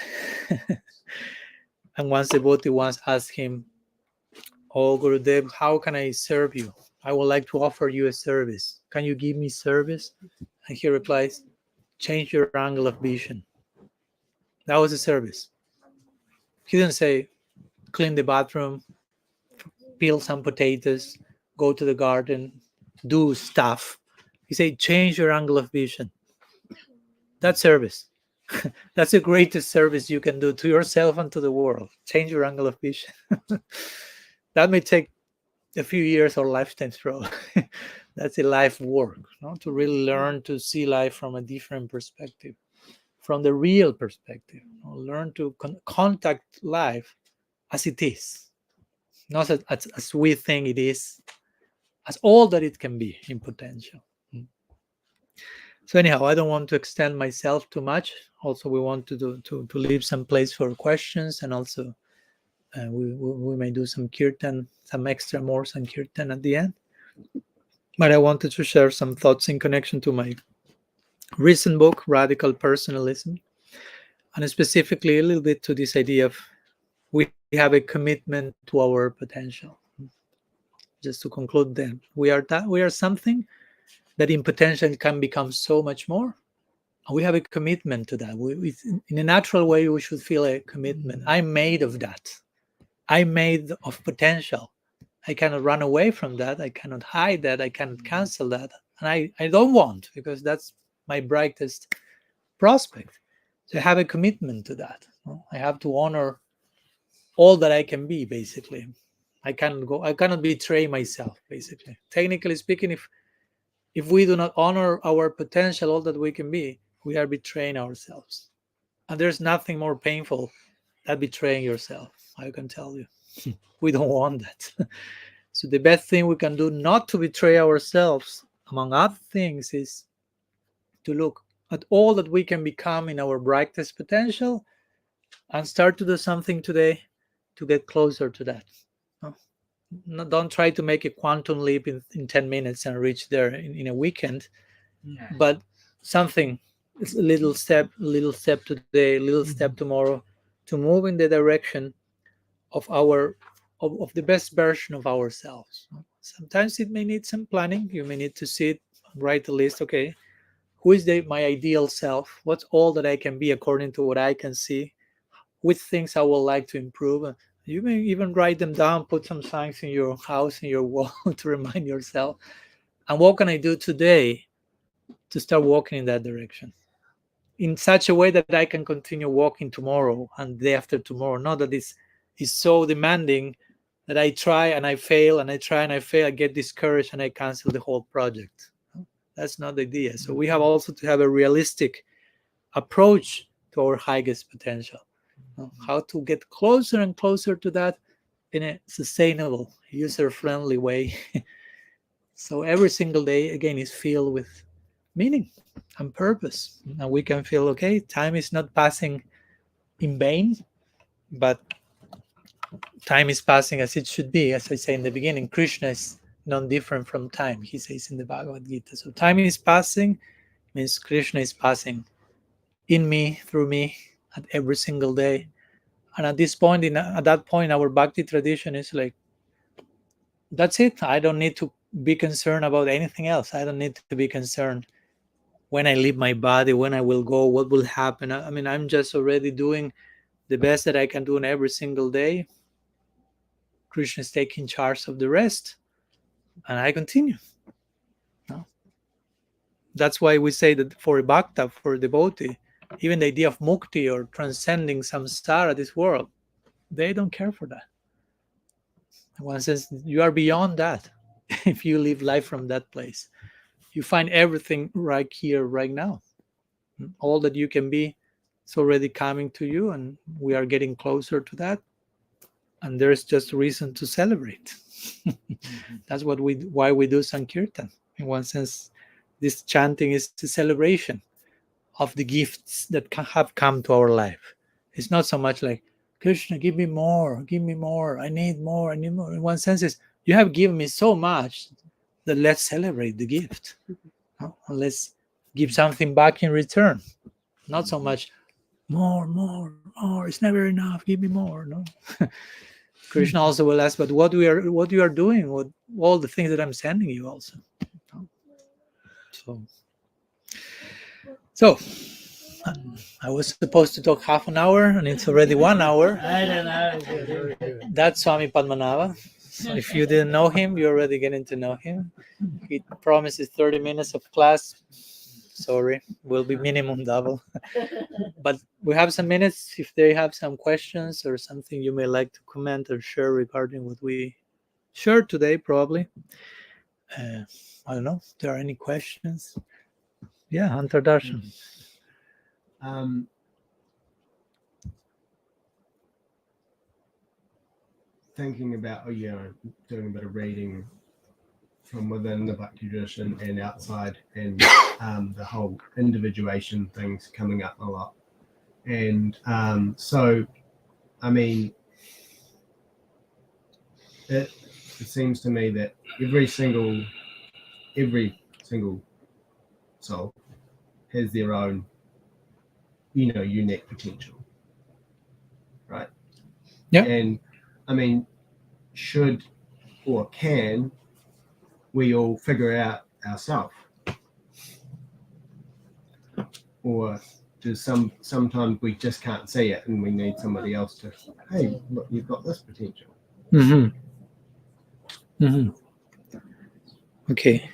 And once the devotee once asked him, "Oh, Gurudev, how can I serve you? I would like to offer you a service. Can you give me service?" And he replies, "Change your angle of vision." That was a service. He didn't say, clean the bathroom, peel some potatoes, go to the garden, do stuff. He said, change your angle of vision. That's service. That's the greatest service you can do to yourself and to the world. Change your angle of vision. That may take a few years or lifetimes, probably. That's a life work, to really learn to see life from a different perspective, from the real perspective. Learn to contact life as it is, not as we think it is, as all that it can be in potential. So anyhow, I don't want to extend myself too much. Also, we want to leave some place for questions, and also we may do some kirtan, some extra more kirtan at the end. But I wanted to share some thoughts in connection to my recent book, Radical Personalism, and specifically a little bit to this idea of we have a commitment to our potential. Just to conclude, then we are something that in potential can become so much more. And we have a commitment to that. In a natural way, we should feel a commitment. I'm made of that. I'm made of potential. I cannot run away from that. I cannot hide that. I cannot cancel that. And I don't want, because that's my brightest prospect. So I have a commitment to that. I have to honor all that I can be, basically. I cannot betray myself, basically. Technically speaking, if we do not honor our potential, all that we can be, we are betraying ourselves. And there's nothing more painful than betraying yourself, I can tell you. We don't want that. So the best thing we can do not to betray ourselves, among other things, is to look at all that we can become in our brightest potential and start to do something today to get closer to that. Don't try to make a quantum leap in 10 minutes and reach there in a weekend, but something, a little step today, a little step tomorrow, to move in the direction of the best version of ourselves. Sometimes it may need some planning. You may need to sit, write a list. Okay, who is my ideal self? What's all that I can be according to what I can see? Which things I would like to improve? You may even write them down, put some signs in your house, in your wall, to remind yourself. And what can I do today to start walking in that direction, in such a way that I can continue walking tomorrow and the day after tomorrow? Not that it's so demanding that I try and I fail, and I try and I fail, I get discouraged and I cancel the whole project. That's not the idea. So we have also to have a realistic approach to our highest potential. How to get closer and closer to that in a sustainable, user-friendly way. So every single day, again, is filled with meaning and purpose. And we can feel, okay, time is not passing in vain, but time is passing as it should be. As I say in the beginning, Krishna is non-different from time, he says in the Bhagavad Gita. So time is passing means Krishna is passing in me, through me, at every single day. And at that point, our bhakti tradition is like, that's it. I don't need to be concerned about anything else. I don't need to be concerned when I leave my body, when I will go, what will happen. I mean, I'm just already doing the best that I can do on every single day. Krishna is taking charge of the rest, and I continue. That's why we say that for a bhakta, for a devotee, even the idea of mukti or transcending samsara, this world, they don't care for that. One says you are beyond that. If you live life from that place, you find everything right here, right now. All that you can be, it's already coming to you, and we are getting closer to that. And there's just reason to celebrate. That's why we do Sankirtan. In one sense, this chanting is a celebration of the gifts that have come to our life. It's not so much like, Krishna, give me more, I need more. In one sense, is you have given me so much that let's celebrate the gift. And let's give something back in return. Not so much more, it's never enough, give me more. No. Krishna also will ask, but what you are doing, what all the things that I'm sending you also. So I was supposed to talk half an hour, and it's already 1 hour. I don't know. That's Swami Padmanabha. So if you didn't know him, you're already getting to know him. He promises 30 minutes of class. Sorry, will be minimum double. But we have some minutes if they have some questions or something you may like to comment or share regarding what we shared today, probably. I don't know if there are any questions. Yeah, Antardarshan. Thinking about, doing a bit of reading from within the Bhakti tradition and outside, and the whole individuation things coming up a lot. And so, I mean, it seems to me that every single soul has their own, unique potential, right? Yeah. And I mean, should or can we all figure out ourselves? Or sometimes we just can't see it, and we need somebody else to, hey, look, you've got this potential. Okay.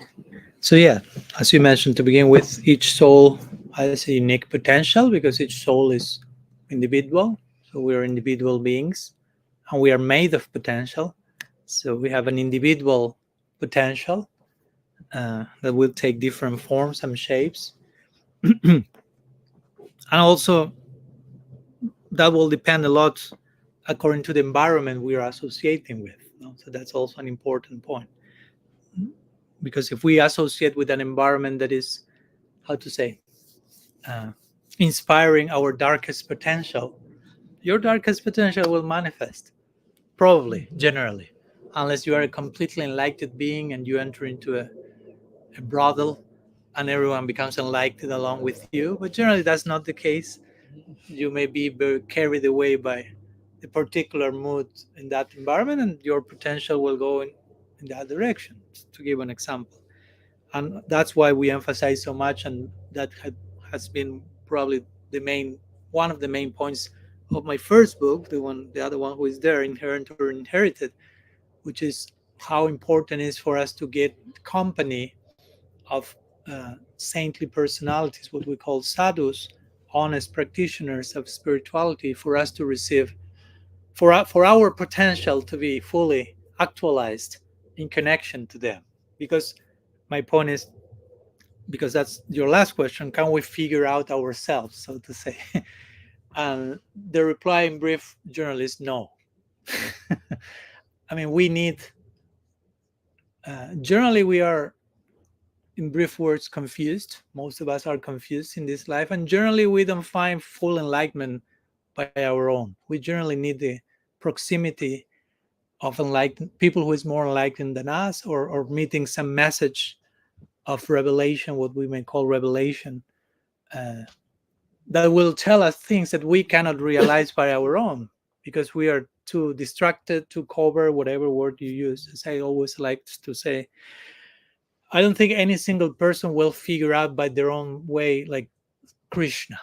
So yeah, as you mentioned to begin with, each soul has a unique potential because each soul is individual. So we are individual beings, and we are made of potential. So we have an individual potential that will take different forms and shapes. And also, that will depend a lot according to the environment we are associating with. So that's also an important point. Because if we associate with an environment that is, how to say, uh, inspiring our darkest potential, your darkest potential will manifest, probably, generally, unless you are a completely enlightened being and you enter into a brothel and everyone becomes enlightened along with you. But generally, that's not the case. You may be very carried away by the particular mood in that environment, and your potential will go in that direction, to give an example. And that's why we emphasize so much, and that has been probably the main one of the main points of my first book, the other one who is there, Inherent or Inherited, which is how important it is for us to get company of saintly personalities, what we call sadhus, honest practitioners of spirituality, for us to receive, for our potential to be fully actualized in connection to them. Because my point is, because that's your last question, can we figure out ourselves, so to say? And the reply in brief, journalist, no. I mean, we need, generally, we are, in brief words, confused. Most of us are confused in this life, and generally, we don't find full enlightenment by our own. We generally need the proximity of enlightened people who is more enlightened than us, or meeting some message of revelation, what we may call revelation, that will tell us things that we cannot realize by our own, because we are too distracted to cover whatever word you use. As I always like to say, I don't think any single person will figure out by their own way, like Krishna.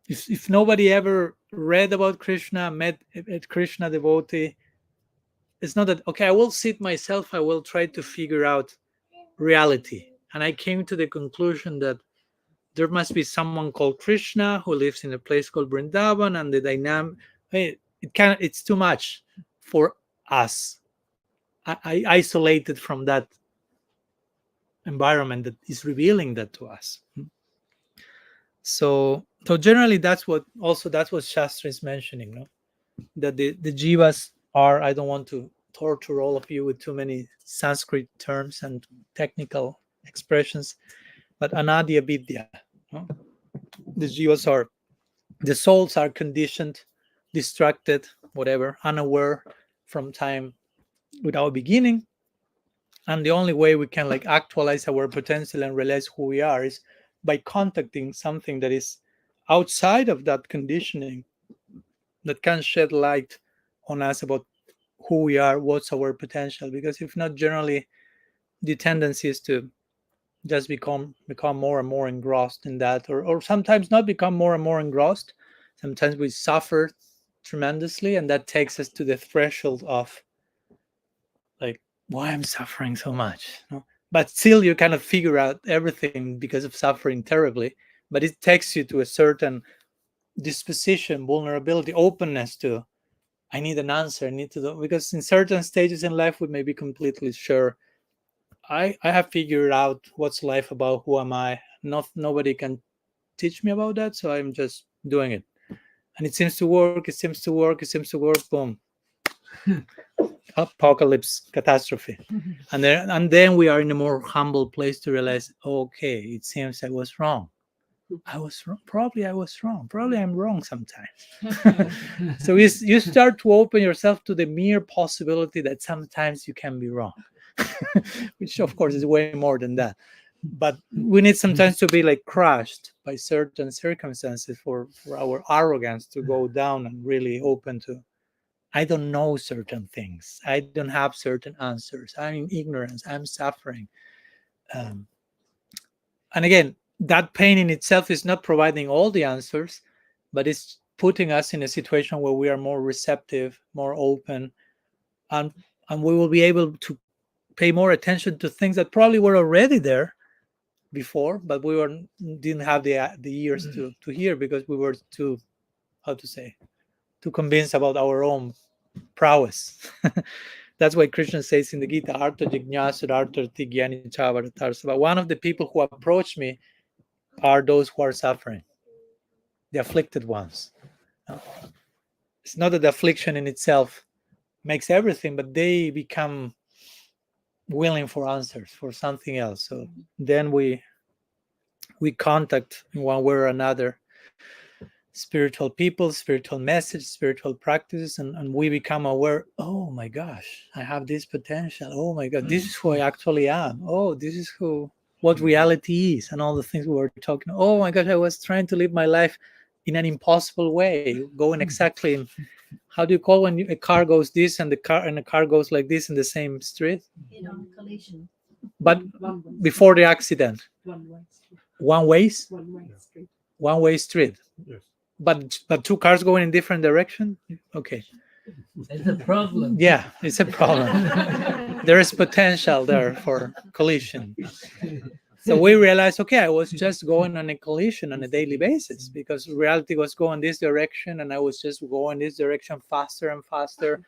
If nobody ever read about Krishna, met a Krishna devotee, it's not that, okay, I will sit myself, I will try to figure out reality. And I came to the conclusion that there must be someone called Krishna who lives in a place called Vrindavan, and the dynamic, it's too much for us. I isolated from that environment that is revealing that to us. So generally, that's what Shastra is mentioning, no? That the jivas are, I don't want to torture all of you with too many Sanskrit terms and technical expressions, but anadya vidya, no? The jivas are, the souls are conditioned, distracted, whatever, unaware from time without beginning. And the only way we can like actualize our potential and realize who we are is by contacting something that is outside of that conditioning, that can shed light on us about who we are, what's our potential. Because if not, generally the tendency is to just become more and more engrossed in that, or sometimes not become more and more engrossed. Sometimes we suffer tremendously, and that takes us to the threshold of like, why I'm suffering so much, no? But still you kind of figure out everything because of suffering terribly, but it takes you to a certain disposition, vulnerability, openness to, I need an answer, I need to do, because in certain stages in life we may be completely sure, I have figured out what's life about, who am I, nobody can teach me about that, so I'm just doing it, and it seems to work, it seems to work, it seems to work, boom, apocalypse, catastrophe. And then we are in a more humble place to realize, okay, it seems I was wrong. I was wrong. Probably I was wrong. Probably I'm wrong sometimes. So you start to open yourself to the mere possibility that sometimes you can be wrong, which of course is way more than that. But we need sometimes to be like crushed by certain circumstances for our arrogance to go down and really open to, I don't know certain things. I don't have certain answers. I'm in ignorance. I'm suffering. And again, that pain in itself is not providing all the answers, but it's putting us in a situation where we are more receptive, more open, and we will be able to pay more attention to things that probably were already there before, but we didn't have the ears to hear, because we were too, how to say, too convinced about our own prowess. That's why Krishna says in the Gita, Artha Jignasa Artha Tigyani Chavaratarsava. One of the people who approach me are those who are suffering, the afflicted ones. It's not that the affliction in itself makes everything, but they become willing for answers, for something else. So then we contact in one way or another spiritual people, spiritual message, spiritual practices, and we become aware, oh my gosh, I have this potential. Oh my God, this is who I actually am. Oh, this is what reality is, and all the things we were talking. Oh my gosh, I was trying to live my life in an impossible way, going exactly. How do you call when a car goes this and a car goes like this in the same street? Collision. But before the accident, one way street. Yes. But two cars going in different direction. Okay. It's a problem. Yeah, it's a problem. There is potential there for collision. So we realized, okay, I was just going on a collision on a daily basis, because reality was going this direction and I was just going this direction faster and faster.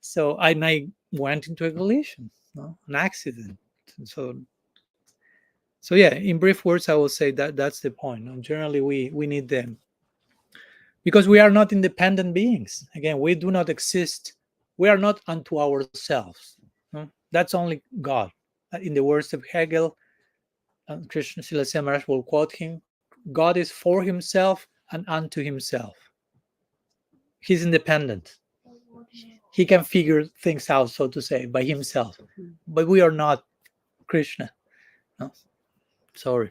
So I went into a collision, an accident. So yeah, in brief words, I will say that that's the point. Generally, we need them, because we are not independent beings. Again, we do not exist. We are not unto ourselves. That's only God. In the words of Hegel, Krishna Silasya Maharaj will quote him, God is for himself and unto himself. He's independent. He can figure things out, so to say, by himself. But we are not Krishna. No? Sorry.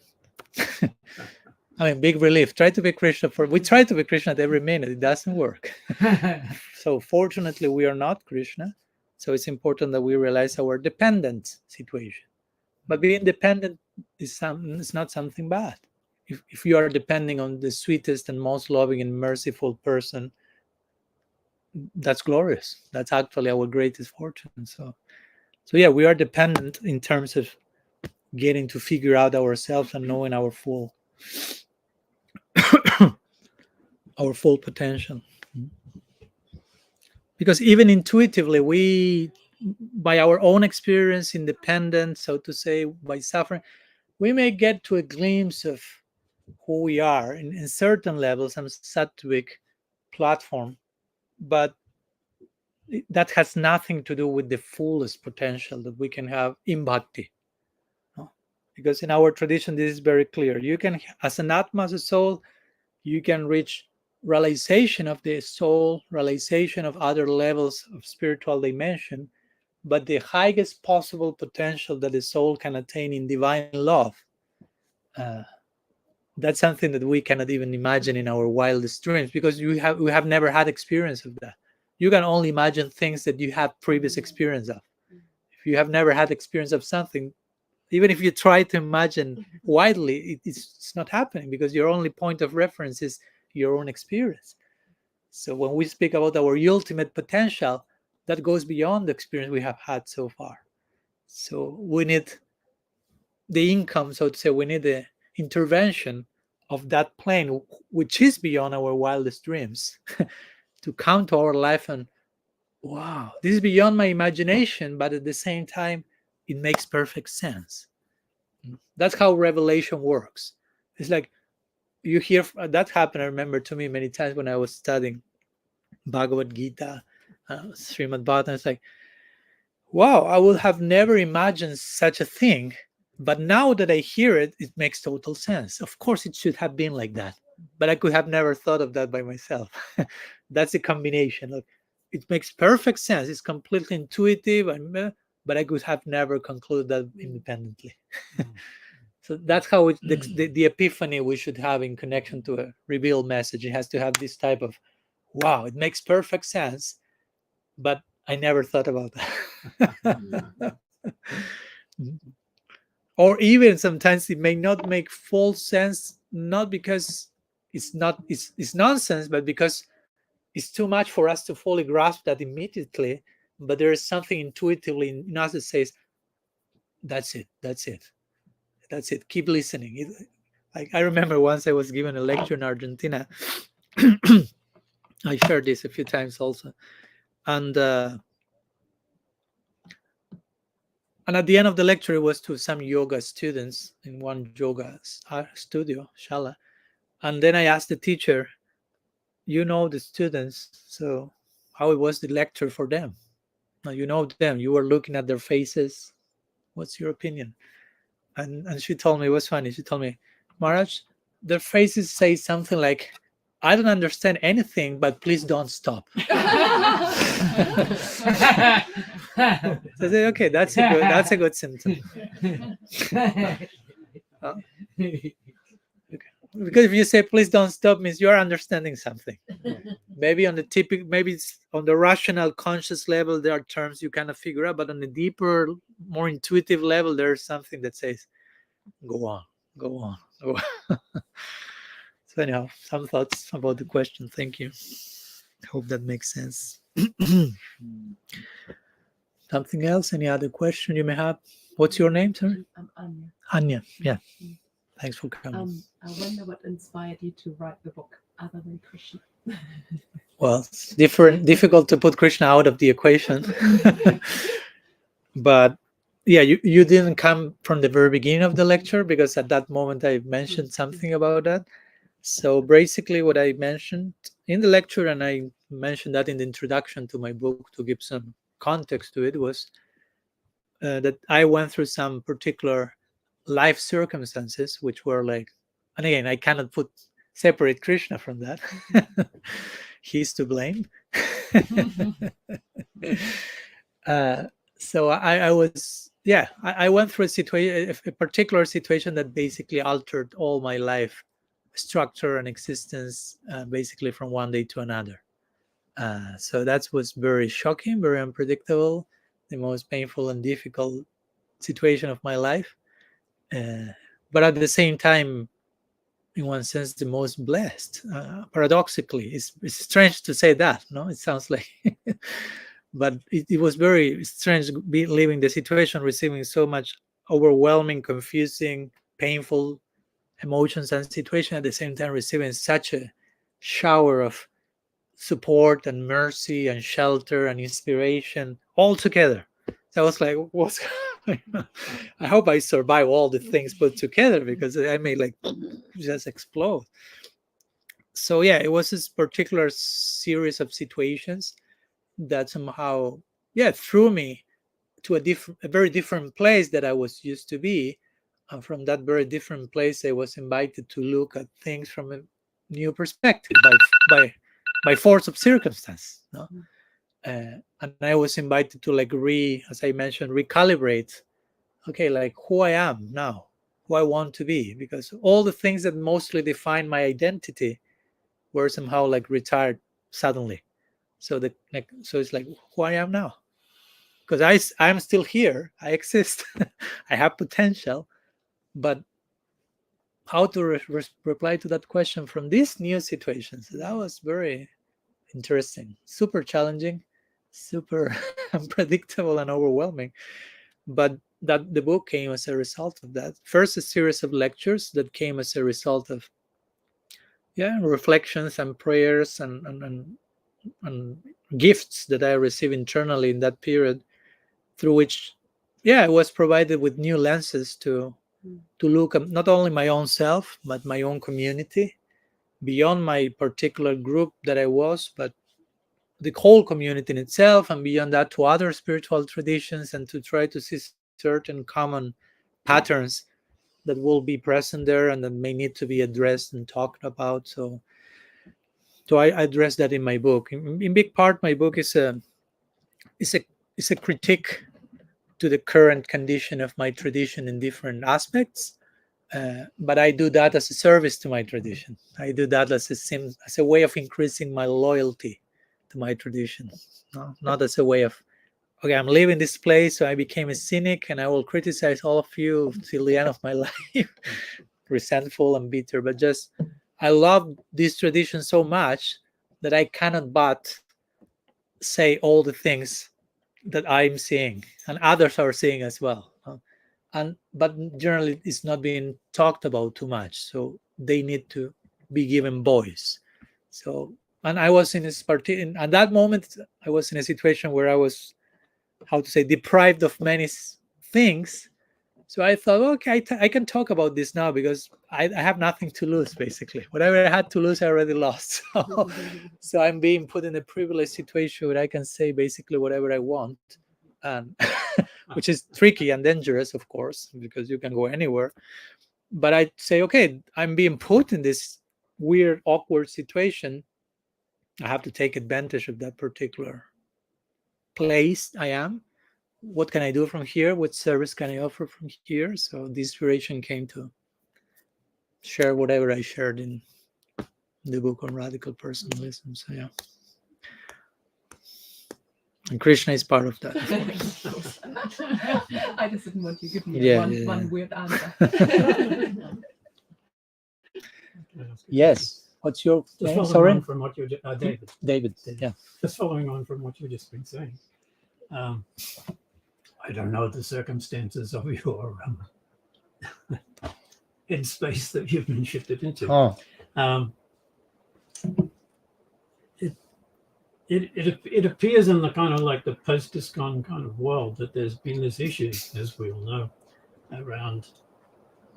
I mean, big relief. Try to be Krishna we try to be Krishna at every minute. It doesn't work. So fortunately, we are not Krishna. So it's important that we realize our dependent situation. But being dependent is not something bad. If you are depending on the sweetest and most loving and merciful person, that's glorious. That's actually our greatest fortune. So yeah, we are dependent in terms of getting to figure out ourselves and knowing our full potential. Because even intuitively, we, by our own experience, independent, so to say, by suffering, we may get to a glimpse of who we are in certain levels, some sattvic platform, but that has nothing to do with the fullest potential that we can have in bhakti. Because in our tradition, this is very clear. You can, as an atma, as a soul, you can reach realization of the soul, realization of other levels of spiritual dimension, but the highest possible potential that the soul can attain in divine love, that's something that we cannot even imagine in our wildest dreams, because we have never had experience of that. You can only imagine things that you have previous experience of. If you have never had experience of something, even if you try to imagine widely, it's not happening, because your only point of reference is your own experience. So when we speak about our ultimate potential, that goes beyond the experience we have had so far. So we need the income, so to say, we need the intervention of that plane, which is beyond our wildest dreams, to come to our life and, wow, this is beyond my imagination, but at the same time, it makes perfect sense. That's how revelation works. It's like you hear that happen. I remember to me many times when I was studying Bhagavad Gita, Srimad Bhagavatam. It's like, wow, I would have never imagined such a thing, but now that I hear it, it makes total sense. Of course, it should have been like that, but I could have never thought of that by myself. That's a combination. Look, it makes perfect sense. It's completely intuitive, but I could have never concluded that independently. So that's how the epiphany we should have in connection to a revealed message. It has to have this type of, wow, it makes perfect sense, but I never thought about that. or even sometimes it may not make full sense, not because it's nonsense, but because it's too much for us to fully grasp that immediately. But there is something intuitively in us that says, that's it, that's it, that's it, keep listening. Like, I remember once I was given a lecture in Argentina. I shared this a few times also, and at the end of the lecture, it was to some yoga students in one yoga studio, shala. And then I asked the teacher, you know the students, so how it was the lecture for them? Now, you know them, you were looking at their faces. What's your opinion? And she told me, it was funny. She told me, Maharaj, their faces say something like, I don't understand anything, but please don't stop. So I said, okay, that's a good symptom. Okay. Because if you say please don't stop, means you are understanding something. Maybe on the maybe it's on the rational conscious level, there are terms you kind of figure out, but on the deeper, more intuitive level, there's something that says, go on, go on, go on. So anyhow, some thoughts about the question. Thank you. Hope that makes sense. Something else? Any other question you may have? What's your name, sir? I'm Anya. Anya. Yeah. Thanks for coming. I wonder what inspired you to write the book other than Krishna. Well, it's difficult to put Krishna out of the equation. But yeah, you didn't come from the very beginning of the lecture, because at that moment I mentioned something about that. So basically what I mentioned in the lecture, and I mentioned that in the introduction to my book to give some context to it, was that I went through some particular life circumstances which were like, and again, I cannot separate Krishna from that. He's to blame. So I was, yeah, I went through a particular situation that basically altered all my life structure and existence, basically from one day to another. So that was very shocking, very unpredictable, the most painful and difficult situation of my life. But at the same time, in one sense, the most blessed. Paradoxically, it's strange to say that, no? It sounds like, but it was very strange living the situation, receiving so much overwhelming, confusing, painful emotions and situation, at the same time receiving such a shower of support and mercy and shelter and inspiration all together. So I was like, what's I hope I survive all the things put together, because I may like just explode. So yeah, it was this particular series of situations that somehow, yeah, threw me to a very different place that I was used to be. And from that very different place, I was invited to look at things from a new perspective by force of circumstance. No? And I was invited to like as I mentioned, recalibrate. Okay, like who I am now, who I want to be, because all the things that mostly define my identity were somehow like retired suddenly. So so it's like who I am now, because I'm still here, I exist, I have potential, but how to reply to that question from these new situations, that was very interesting, super challenging, super unpredictable and overwhelming. But that the book came as a result of that. First, a series of lectures that came as a result of reflections and prayers and gifts that I received internally in that period, through which I was provided with new lenses to look at not only my own self, but my own community, beyond my particular group that I was, but the whole community in itself, and beyond that to other spiritual traditions, and to try to see certain common patterns that will be present there and that may need to be addressed and talked about. So I address that in my book. In big part, my book is a critique to the current condition of my tradition in different aspects. But I do that as a service to my tradition. I do that as a way of increasing my loyalty to my tradition, not as a way of okay, I'm leaving this place, so I became a cynic, and I will criticize all of you till the end of my life, resentful and bitter. But just, I love this tradition so much that I cannot but say all the things that I'm seeing and others are seeing as well. And but generally, it's not being talked about too much, so they need to be given voice. So, and I was in this at that moment, I was in a situation where I was, how to say, deprived of many things. So I thought, okay, I can talk about this now because I have nothing to lose, basically. Whatever I had to lose, I already lost. So I'm being put in a privileged situation where I can say basically whatever I want, and which is tricky and dangerous, of course, because you can go anywhere. But I say, okay, I'm being put in this weird, awkward situation. I have to take advantage of that particular place I am. What can I do from here? What service can I offer from here? So the inspiration came to share whatever I shared in the book on radical personalism. So yeah. And Krishna is part of that. I just didn't want you to give me Yeah, one weird answer. Yes. What's your Just name? following Sorry? on from what you David. David. Yeah. Just following on from what you've just been saying. I don't know the circumstances of your headspace that you've been shifted into. Oh. It appears in the kind of like the post-ISKCON kind of world that there's been this issue, as we all know, around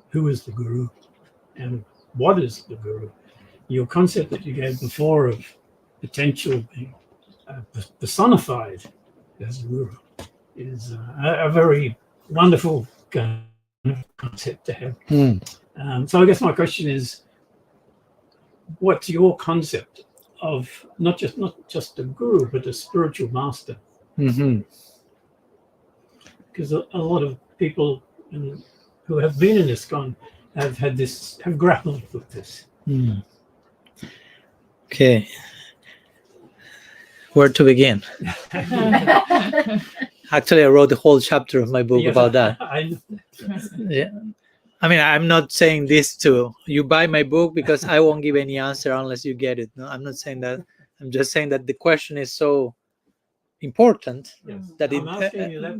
who is the guru and what is the guru. Your concept that you gave before of potential being personified as a guru is a very wonderful kind of concept to have. So I guess my question is, what's your concept of not just a guru, but a spiritual master? Mm-hmm. Because a lot of people who have been in ISKCON have grappled with this. Okay. Where to begin? Actually, I wrote the whole chapter of my book Yes, about that. I Yeah. I mean, I'm not saying this to you buy my book because I won't give any answer unless you get it. No, I'm not saying that. I'm just saying that the question is so important Yes. that I'm asking you that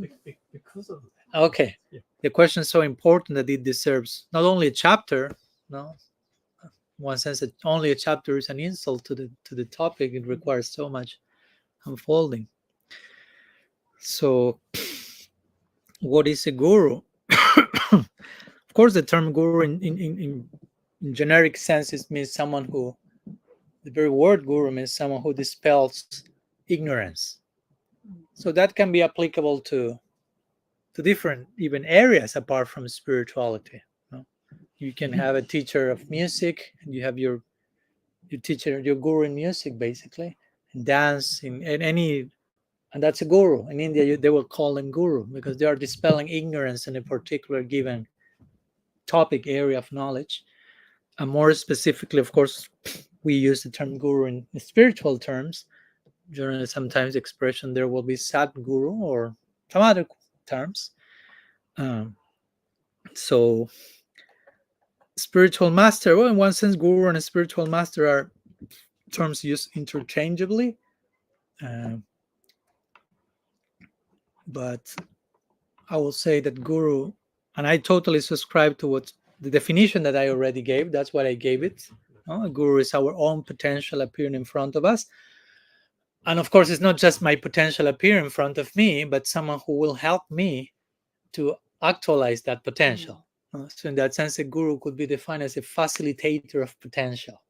because of that. Okay. Yeah. The question is so important that it deserves not only a chapter. No, in one sense, that only a chapter is an insult to the topic. It requires so much unfolding. So, what is a guru? Of course, the term guru in generic sense means someone who, the very word guru means someone who dispels ignorance. So that can be applicable to different even areas apart from spirituality. No? You can have a teacher of music, and you have your teacher, your guru in music, basically, in dance, in any, and that's a guru. In India, they will call them guru because they are dispelling ignorance in a particular given topic area of knowledge. And more specifically, of course, we use the term guru in spiritual terms. Generally, sometimes the expression there will be Sadguru or some other terms. So, spiritual master, well, in one sense, guru and a spiritual master are terms used interchangeably. But I will say that guru, and I totally subscribe to what the definition that I already gave. That's what I gave it. A guru is our own potential appearing in front of us. And of course, it's not just my potential appear in front of me, but someone who will help me to actualize that potential. So in that sense, a guru could be defined as a facilitator of potential.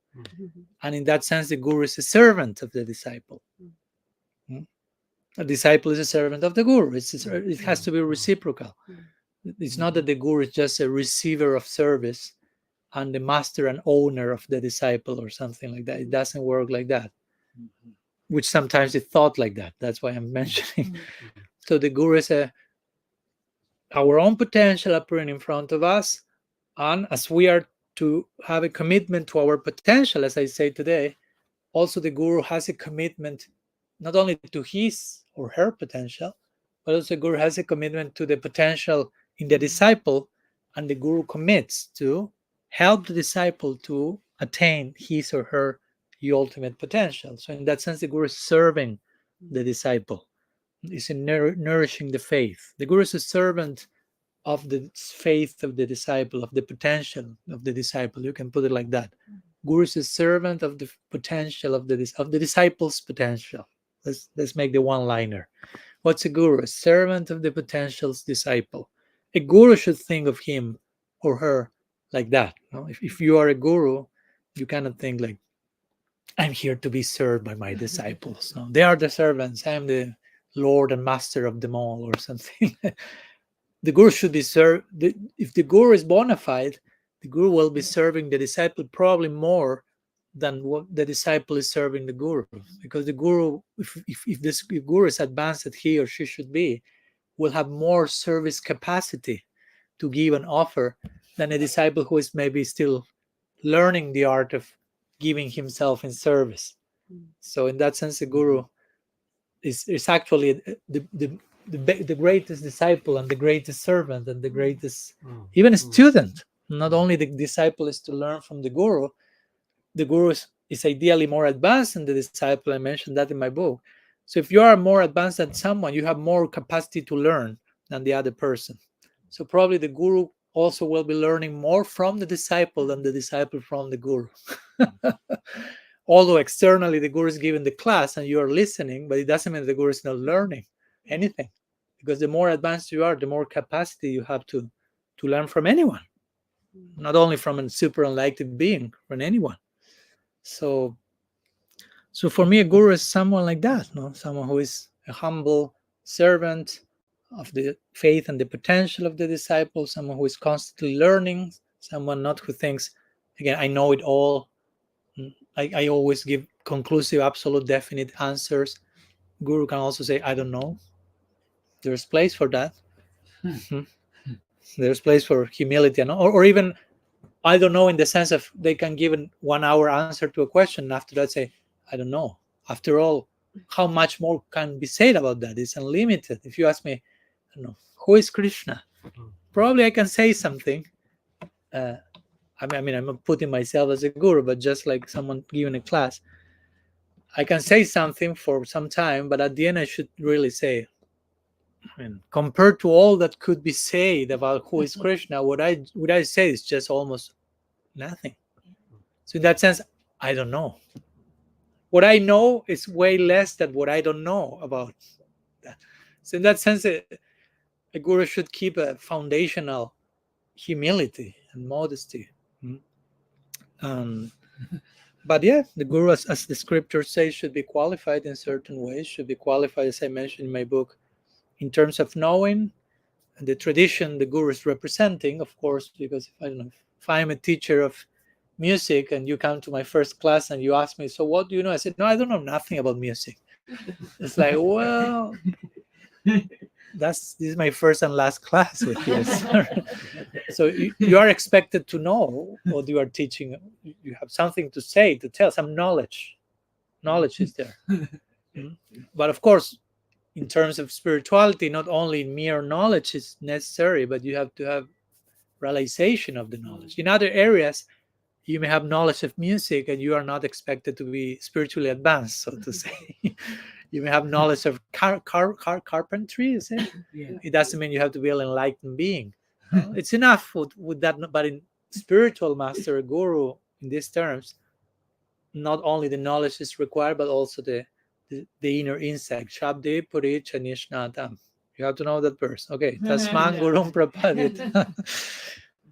And in that sense, the guru is a servant of the disciple. A disciple is a servant of the guru. It has to be reciprocal. It's not that the guru is just a receiver of service and the master and owner of the disciple or something like that. It doesn't work like that, which sometimes it's thought like that. That's why I'm mentioning. So the guru is our own potential appearing in front of us. And as we are to have a commitment to our potential, as I say today, also the guru has a commitment not only to his or her potential, but also guru has a commitment to the potential in the disciple, and the guru commits to help the disciple to attain his or her ultimate potential. So in that sense, the guru is serving the disciple, is nourishing the faith. The guru is a servant of the faith of the disciple, of the potential of the disciple. You can put it like that. Guru is a servant of the potential of the disciple's potential. Let's make the one-liner. What's a guru? A servant of the potential's disciple. A guru should think of him or her like that. No? If you are a guru, you cannot think like, I'm here to be served by my disciples. No, they are the servants. I'm the Lord and Master of them all, or something. The guru should be served. If the guru is bona fide, the guru will be serving the disciple probably more than what the disciple is serving the guru, because the guru, if this guru is advanced that he or she should be, will have more service capacity to give and offer than a disciple who is maybe still learning the art of giving himself in service. So in that sense, the guru is actually the greatest disciple and the greatest servant and the greatest even a student. Not only the disciple is to learn from the guru is ideally more advanced than the disciple. I mentioned that in my book. So if you are more advanced than someone, you have more capacity to learn than the other person. So probably the guru also will be learning more from the disciple than the disciple from the guru. Although externally the guru is giving the class and you are listening, but it doesn't mean the guru is not learning anything, because the more advanced you are, the more capacity you have to learn from anyone, not only from a super enlightened being, from anyone. So for me, a guru is someone like that, no? Someone who is a humble servant of the faith and the potential of the disciple, someone who is constantly learning, someone not who thinks, again, I know it all. I always give conclusive, absolute, definite answers. Guru can also say, I don't know. There's place for that. There's place for humility, or even I don't know, in the sense of they can give a 1 hour answer to a question and after that say, I don't know. After all, how much more can be said about that? It's unlimited. If you ask me, I don't know, who is Krishna? Probably I can say something. I mean, I'm not putting myself as a guru, but just like someone giving a class, I can say something for some time, but at the end I should really say, I mean, compared to all that could be said about who is Krishna, what I say is just almost nothing. So in that sense, I don't know. What I know is way less than what I don't know about that. So in that sense, a guru should keep a foundational humility and modesty. But yeah, the guru, as the scripture says, should be qualified in certain ways, should be qualified, as I mentioned in my book, in terms of knowing the tradition the guru is representing, of course, because if I'm a teacher of music and you come to my first class and you ask me, so what do you know? I said, no, I don't know nothing about music. It's like, well, this is my first and last class with you. So you are expected to know what you are teaching. You have something to say, to tell, some knowledge. Knowledge is there. But of course, in terms of spirituality, not only mere knowledge is necessary, but you have to have realization of the knowledge. In other areas, you may have knowledge of music and you are not expected to be spiritually advanced, so to say. You may have knowledge of carpentry, is it? Yeah. It doesn't mean you have to be an enlightened being. It's enough with that. But in spiritual master, guru, in these terms, not only the knowledge is required, but also the inner insight. Shabdi Puricha Nishnatam. You have to know that verse. Okay. Tasman Gurum Prapadita.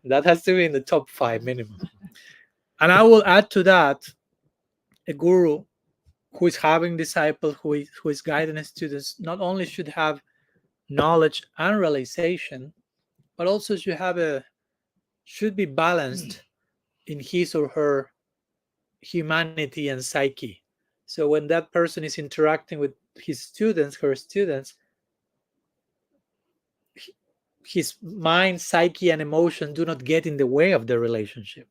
That has to be in the top 5 minimum. And I will add to that a guru who is having disciples, who is guiding his students, not only should have knowledge and realization, but also should be balanced in his or her humanity and psyche. So when that person is interacting with his students, her students, his mind, psyche, and emotion do not get in the way of the relationship.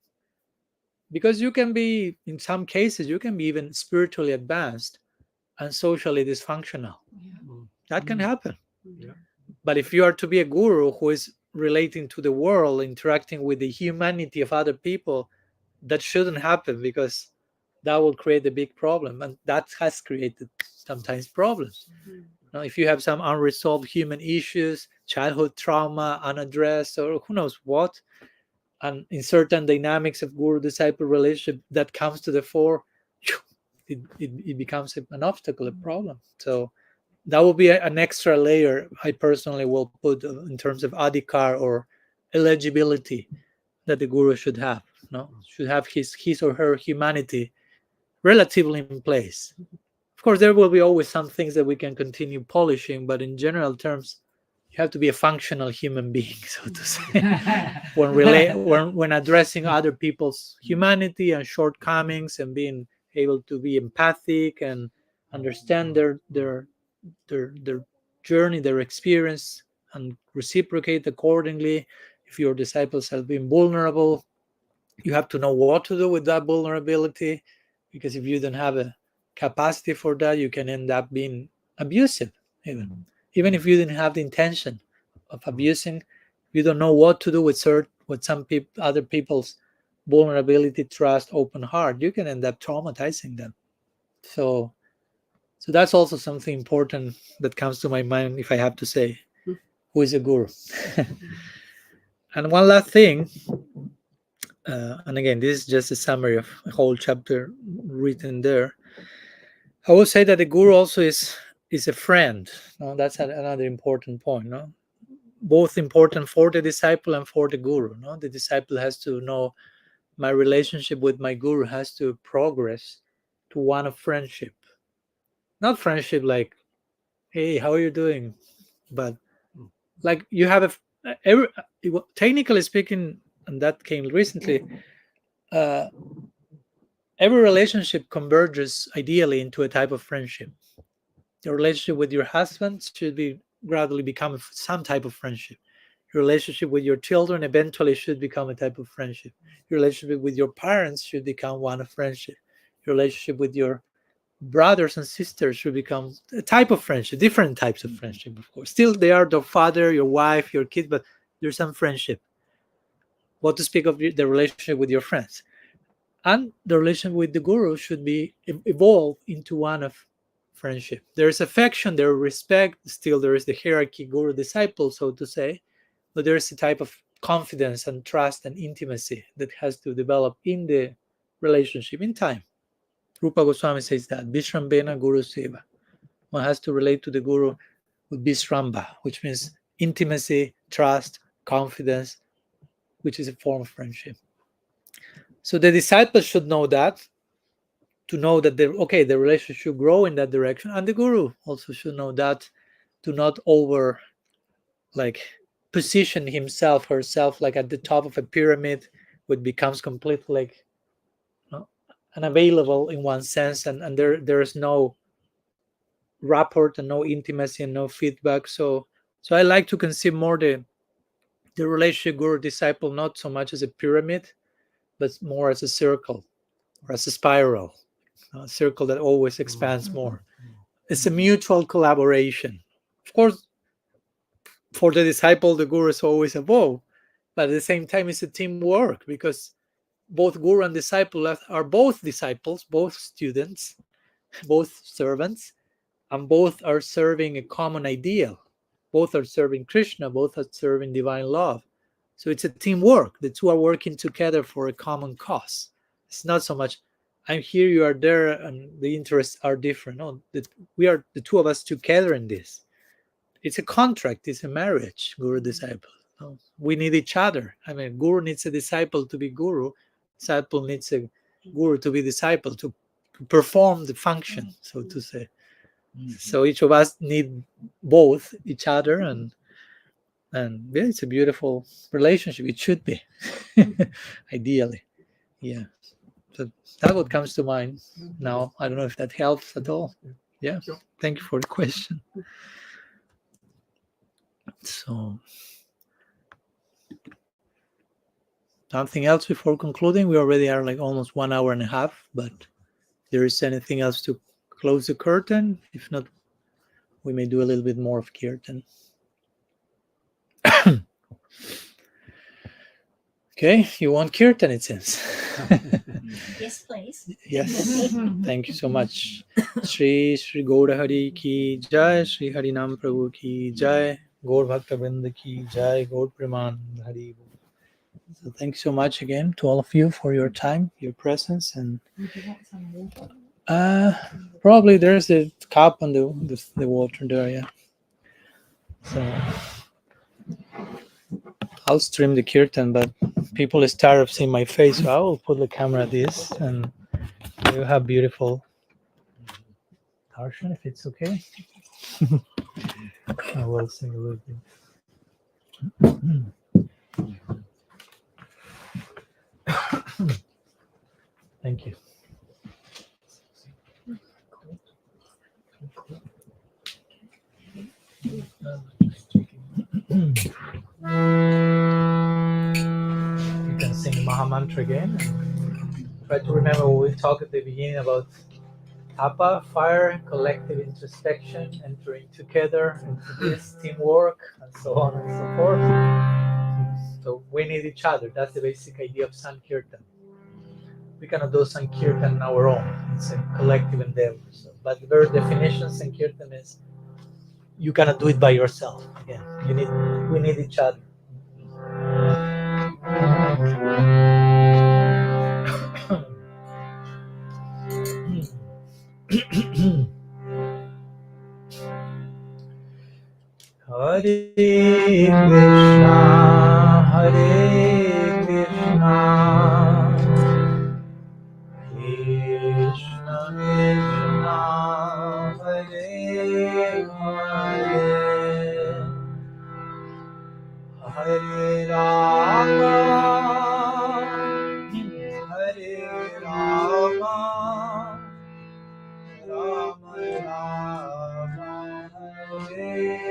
Because you can be, in some cases, you can be even spiritually advanced and socially dysfunctional. That can happen. Yeah. But if you are to be a guru who is relating to the world, interacting with the humanity of other people, that shouldn't happen, because that will create a big problem, and that has created sometimes problems. Now, if you have some unresolved human issues, childhood trauma unaddressed, or who knows what, and in certain dynamics of guru disciple relationship that comes to the fore, it becomes an obstacle, a problem. So that will be an extra layer I personally will put in terms of adhikar or eligibility that the guru should have. No, should have his or her humanity relatively in place. Of course, there will be always some things that we can continue polishing, but in general terms, you have to be a functional human being, so to say, when addressing other people's humanity and shortcomings, and being able to be empathic and understand their journey, their experience, and reciprocate accordingly. If your disciples have been vulnerable, you have to know what to do with that vulnerability, because if you don't have a capacity for that, you can end up being abusive. Even if you didn't have the intention of abusing, you don't know what to do with some people, other people's vulnerability, trust, open heart, you can end up traumatizing them. So that's also something important that comes to my mind if I have to say who is a guru. And one last thing, and again, this is just a summary of a whole chapter written there. I will say that the guru also is a friend. No, that's another important point. No, both important for the disciple and for the guru. No, the disciple has to know my relationship with my guru has to progress to one of friendship. Not friendship like, hey, how are you doing? But like you have technically speaking, and that came recently, every relationship converges ideally into a type of friendship. Your relationship with your husband should be gradually become some type of friendship. Your relationship with your children eventually should become a type of friendship. Your relationship with your parents should become one of friendship. Your relationship with your brothers and sisters should become a type of friendship, different types of friendship, of course. Still, they are the father, your wife, your kid, but there's some friendship. What to speak of the relationship with your friends. And the relationship with the guru should be evolved into one of friendship. There is affection, there is respect, still there is the hierarchy, guru disciple, so to say, but there is a type of confidence and trust and intimacy that has to develop in the relationship in time. Rupa Goswami says that Vishrambena Guru Seva. One has to relate to the guru with Vishramba, which means intimacy, trust, confidence, which is a form of friendship. So the disciples should know that, to know that the relationship should grow in that direction, and the guru also should know that, to not over position himself, herself like at the top of a pyramid, which becomes completely unavailable in one sense, and there is no rapport and no intimacy and no feedback. So I like to conceive more the relationship guru disciple not so much as a pyramid, but more as a circle or as a spiral, a circle that always expands more. It's a mutual collaboration. Of course, for the disciple, the guru is always above, but at the same time, it's a teamwork, because both guru and disciple are both disciples, both students, both servants, and both are serving a common ideal. Both are serving Krishna, both are serving divine love. So it's a teamwork. The two are working together for a common cause. It's not so much, I'm here, you are there, and the interests are different. No, we are the two of us together in this. It's a contract, it's a marriage, guru-disciple. No, we need each other. I mean, guru needs a disciple to be guru. Disciple needs a guru to be disciple, to perform the function, so to say. So each of us need both each other, and yeah, it's a beautiful relationship. It should be, ideally. Yeah. So that's what comes to mind now. I don't know if that helps at all. Yeah. Thank you for the question. So something else before concluding? We already are almost 1 hour and a half, but if there is anything else to close the curtain? If not, we may do a little bit more of kirtan. Okay, you want kirtan, it seems. Yes, please. Yes, thank you so much. Shri Gaura Hari ki jai, Shri Harinam Prabhu ki jai, Gaur Bhakta Vrinda ki jai, Gaur Preman Hari. So thanks so much again to all of you for your time, your presence, and Would you like some water? probably there's a cup on the water there, yeah. So I'll stream the kirtan, but people is tired of seeing my face, so I will put the camera this, and you have beautiful darshan if it's okay. I will sing a little bit. Thank you. You can sing Maha Mantra again. Try to remember what we talked at the beginning about tapa, fire, collective introspection, entering together into this teamwork, and so on and so forth. So we need each other. That's the basic idea of Sankirtan. We cannot do Sankirtan on our own. It's a collective endeavor. So, but the very definition of Sankirtan is you cannot do it by yourself. Again, we need each other. Hare Krishna, Hare Krishna, Krishna Krishna, Hare Hare, Hare Rama, Hare Rama, Rama Rama, Hare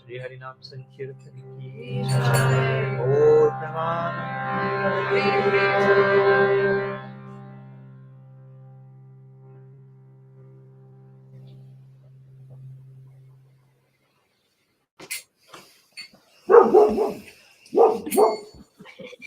Shri Harinam Sankirtan ki Jai. Om Pramanand.